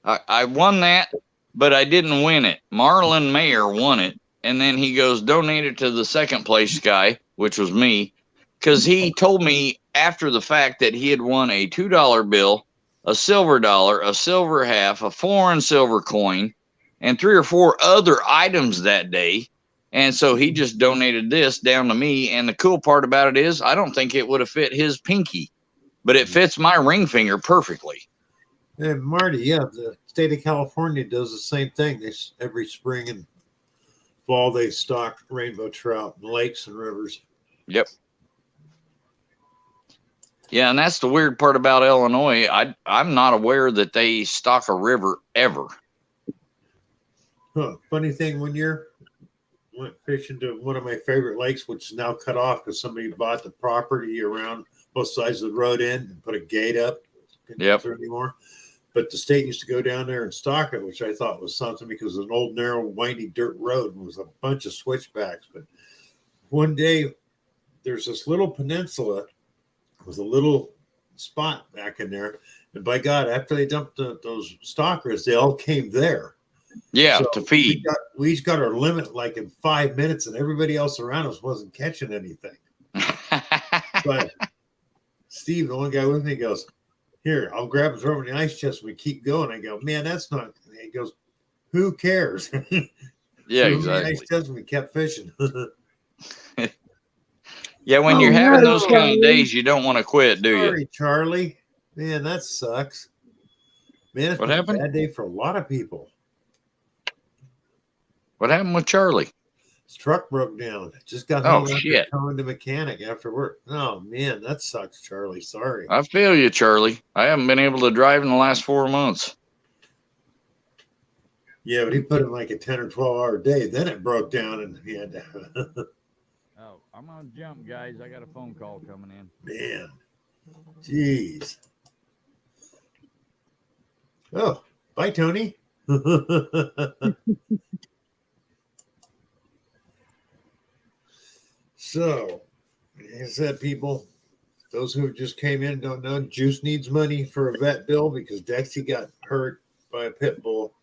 I won that, but I didn't win it. Marlon Mayer won it, and then he goes, donate it to the second place guy, which was me, because he told me after the fact that he had won a $2 bill, a silver dollar, a silver half, a foreign silver coin, and 3 or 4 other items that day. And so he just donated this down to me. And the cool part about it is I don't think it would have fit his pinky, but it fits my ring finger perfectly. And Marty, yeah, the state of California does the same thing. Every spring and fall they stock rainbow trout in lakes and rivers. Yep. Yeah, and that's the weird part about Illinois. I'm not aware that they stock a river ever. Huh. Funny thing, one year went fishing to one of my favorite lakes, which is now cut off because somebody bought the property around both sides of the road in and put a gate up. Couldn't get through anymore. But the state used to go down there and stock it, which I thought was something because it was an old, narrow, windy dirt road and was a bunch of switchbacks. But one day, there's this little peninsula with a little spot back in there. And by God, after they dumped those stalkers, they all came there. Yeah, So to feed. We each got our limit like in 5 minutes, and everybody else around us wasn't catching anything. But Steve, the one guy with me, goes, here, I'll grab and throw him in the ice chest. We keep going. I go, man, that's not. He goes, who cares? Yeah, Threw him in the exactly. ice chest and we kept fishing. Yeah, when Oh, you're having no, those kind Charlie. of days, you don't want to quit, do you? Sorry, Charlie. Man, that sucks. Man, it's What been happened? a bad day for a lot of people. What happened with Charlie? His truck broke down. Just got Oh, home after shit. towing the mechanic after work. Oh, man, that sucks, Charlie. Sorry. I feel you, Charlie. I haven't been able to drive in the last 4 months. Yeah, but he put in like a 10 or 12-hour day. Then it broke down and he had to. Oh, I'm on jump, guys. I got a phone call coming in. Man, jeez. Oh, bye, Tony. So, like I said, people, those who just came in don't know, Juice needs money for a vet bill because Dexy got hurt by a pit bull.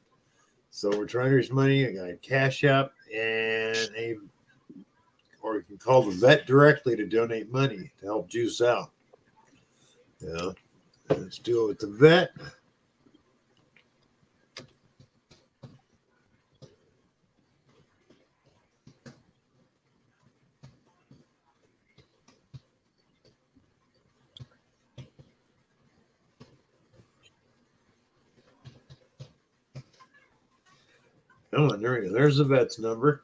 So we're trying to raise money. I got a cash app or you can call the vet directly to donate money to help Juice out. Yeah. Let's do it with the vet. Come on, there we go. There's the vet's number.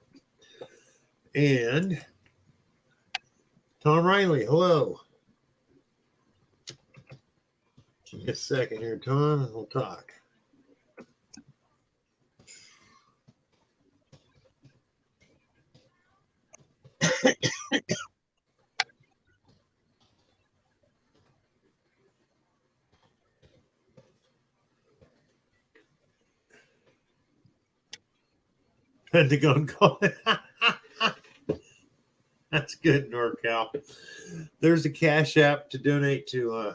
And Tom Riley, hello. Give me a second here, Tom, and we'll talk. Had to go and call it. That's good, NorCal. There's a cash app to donate to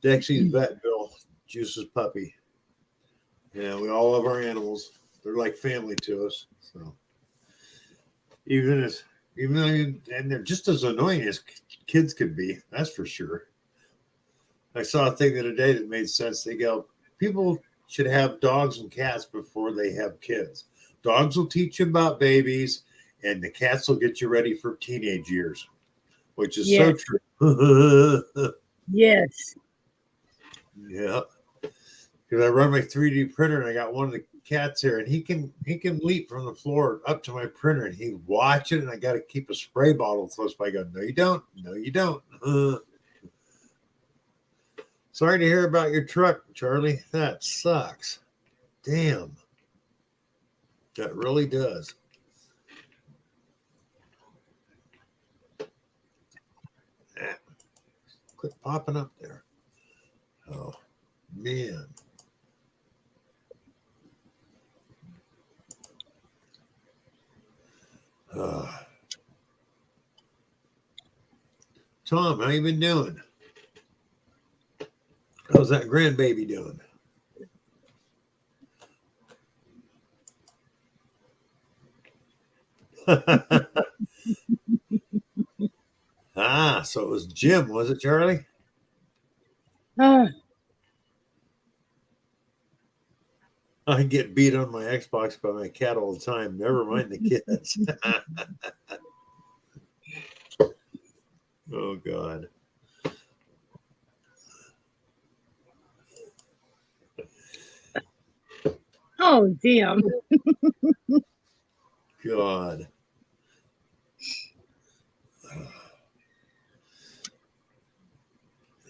Dexy's vet bill, Juice's puppy. Yeah, we all love our animals. They're like family to us. So even though and they're just as annoying as kids could be, that's for sure. I saw a thing the other day that made sense. They go, people should have dogs and cats before they have kids. Dogs will teach you about babies, and the cats will get you ready for teenage years, which is so Yes. true. Yes. Yeah. Because I run my 3D printer and I got one of the cats here, and he can leap from the floor up to my printer and he watch it, and I got to keep a spray bottle close by. I go, no, you don't. No, you don't. Sorry to hear about your truck, Charlie. That sucks. Damn. That really does. Ah, quit popping up there. Oh, man. Tom, how you been doing? How's that grandbaby doing? So it was Jim, was it, Charlie? I get beat on my Xbox by my cat all the time. Never mind the kids. Oh, God. Oh, damn. God.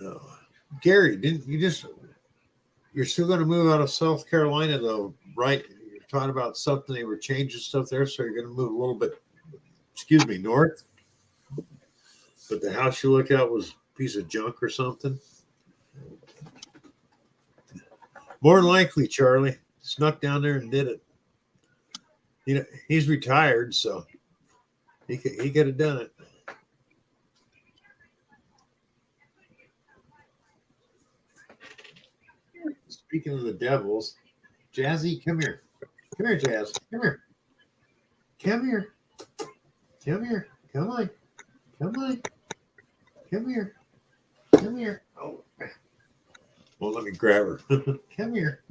Oh. Gary, didn't you just, you're still going to move out of South Carolina, though, right? You're talking about something, they were changing stuff there, so you're going to move a little bit, north? But the house you looked at was a piece of junk or something? More than likely, Charlie snuck down there and did it. You know, he's retired, so he could have done it. Speaking of the Devils, Jazzy, come here. Come here, Jazz. Come here. Come here. Come here. Come on. Come on. Come here. Come here. Oh. Well, let me grab her. Come here.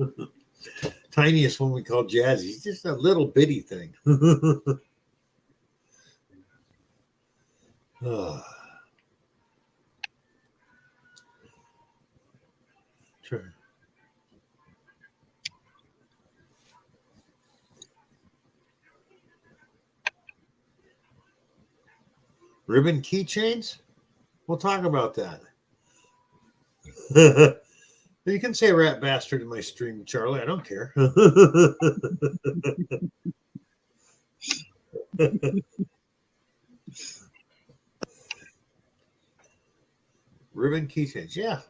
Tiniest one we call Jazzy. He's just a little bitty thing. Oh. Sure. Ribbon keychains? We'll talk about that. You can say rat bastard in my stream, Charlie. I don't care. Ribbon keychains. Yeah.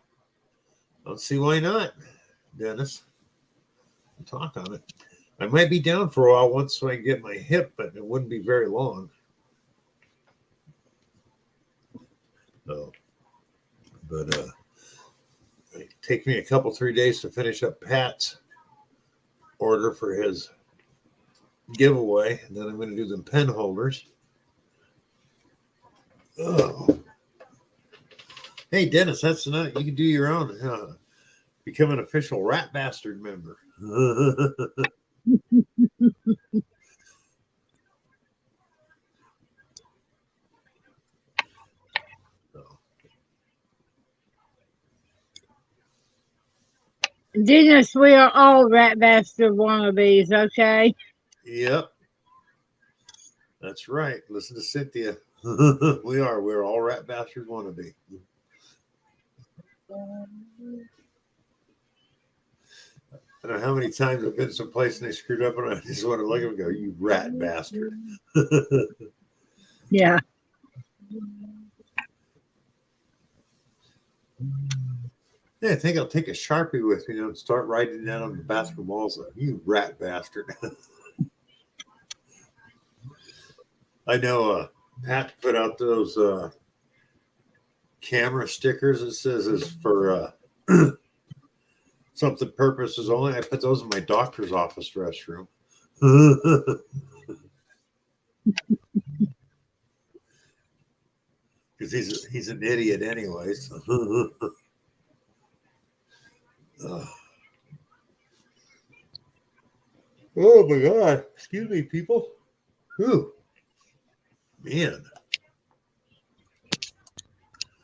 Don't see why not, Dennis. We'll talk on it. I might be down for a while once I get my hip, but it wouldn't be very long. No. But it take me a couple, 3 days to finish up Pat's order for his giveaway. And then I'm going to do them pen holders. Oh. Hey, Dennis, that's enough. You can do your own. Become an official Rat Bastard member. Dennis, we are all rat bastard wannabes, okay? Yep. That's right. Listen to Cynthia. We're all Rat Bastard wannabe. I don't know how many times I've been someplace and they screwed up and I just want to look at them and go, you rat bastard. Yeah. Yeah, I think I'll take a Sharpie with me and start writing down on the basketballs. You rat bastard. I know Pat put out those camera stickers that says it's for something purposes only. I put those in my doctor's office restroom. Because he's an idiot anyways. Oh my God. Excuse me, people. Whew. Man.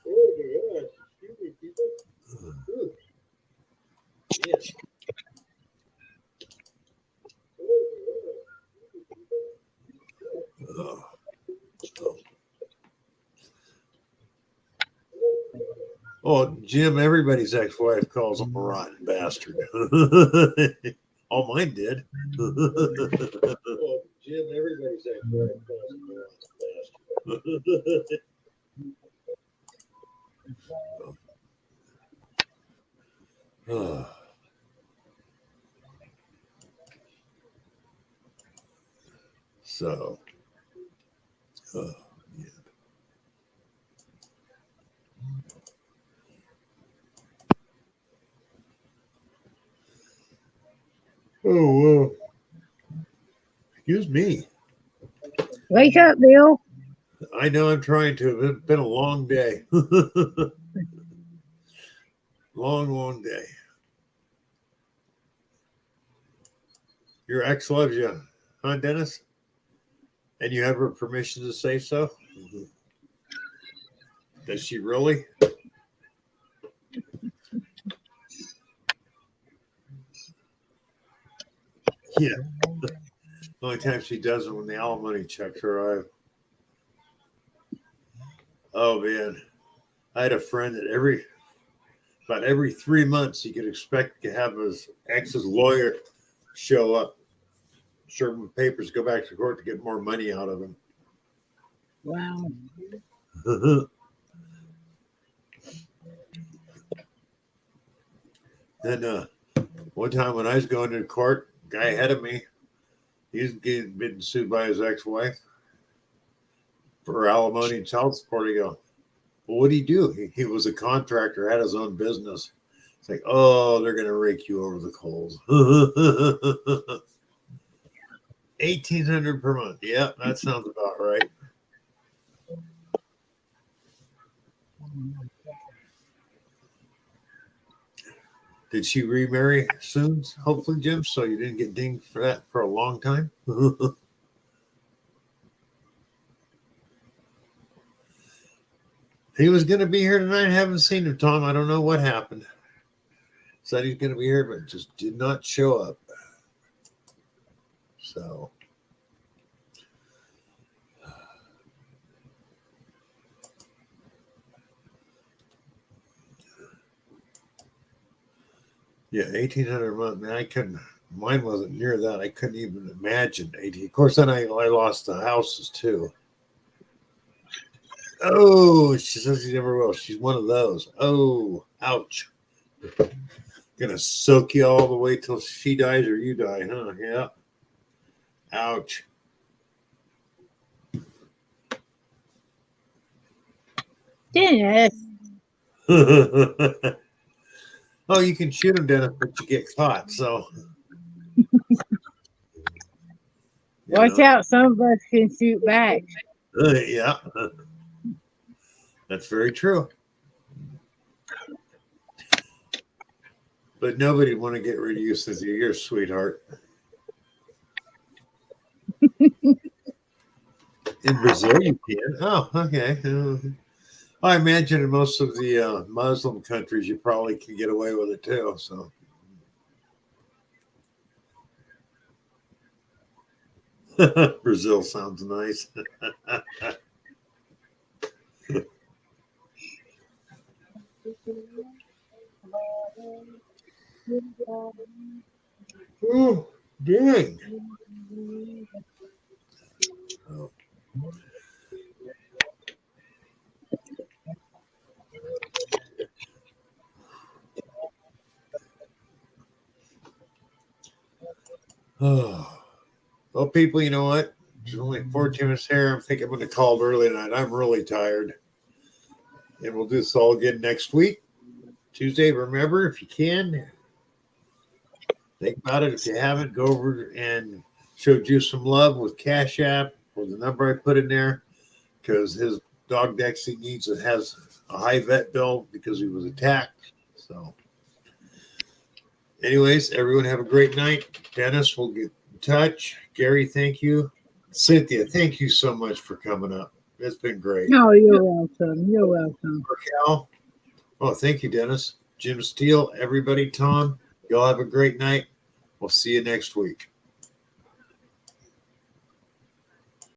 Oh my God. Excuse me, people. Whew. Man. Oh, Jim, everybody's ex-wife calls him a rotten bastard. All mine did. Oh, Jim, everybody's ex-wife calls him a rotten bastard. So, yeah. Oh, well. Excuse me. Wake up, Bill. I know I'm trying to. It's been a long day. Long day. Your ex loves you, huh, Dennis? And you have her permission to say so? Does she really? Yeah. The only time she does it when the alimony checks arrive. Oh man. I had a friend that about every 3 months he could expect to have his ex's lawyer show up, serve him papers, go back to court to get more money out of him. Wow. And one time when I was going to court, guy ahead of me, he's getting been sued by his ex-wife for alimony and child support. I go, well, what did he do? He was a contractor, had his own business. It's like, oh, they're gonna rake you over the coals. 1,800 per month. Yeah, that sounds about right. Did she remarry soon? Hopefully, Jim. So you didn't get dinged for that for a long time. He was going to be here tonight. Haven't seen him, Tom. I don't know what happened. Said he's going to be here, but just did not show up. So. Yeah, 1,800 a month. Man, I couldn't. Mine wasn't near that. I couldn't even imagine 18. Of course, then I lost the houses too. Oh, she says she never will. She's one of those. Oh, ouch. Gonna soak you all the way till she dies or you die, huh? Yeah. Ouch. Dennis. Oh, you can shoot him, Dennis, but you get caught. So, Watch out, some of us can shoot back. Yeah, that's very true. But nobody would want to get rid of you since you're your sweetheart. In Brazil, you can. Oh, okay. I imagine in most of the Muslim countries, you probably can get away with it too. So. Brazil sounds nice. Oh, dang. Oh. Oh. Well, people, you know what? There's only 14 minutes here. I think I'm going to call it early tonight. I'm really tired. And we'll do this all again next week. Tuesday, remember, if you can, think about it. If you haven't, go over and show Juice some love with Cash App or the number I put in there, because his dog Dexy has a high vet bill because he was attacked. So, anyways, everyone have a great night. Dennis will get in touch. Gary, thank you. Cynthia, thank you so much for coming up. It's been great. Oh, you're welcome. You're welcome. Cal. Oh, thank you, Dennis. Jim Steele, everybody, Tom. Y'all have a great night. We'll see you next week.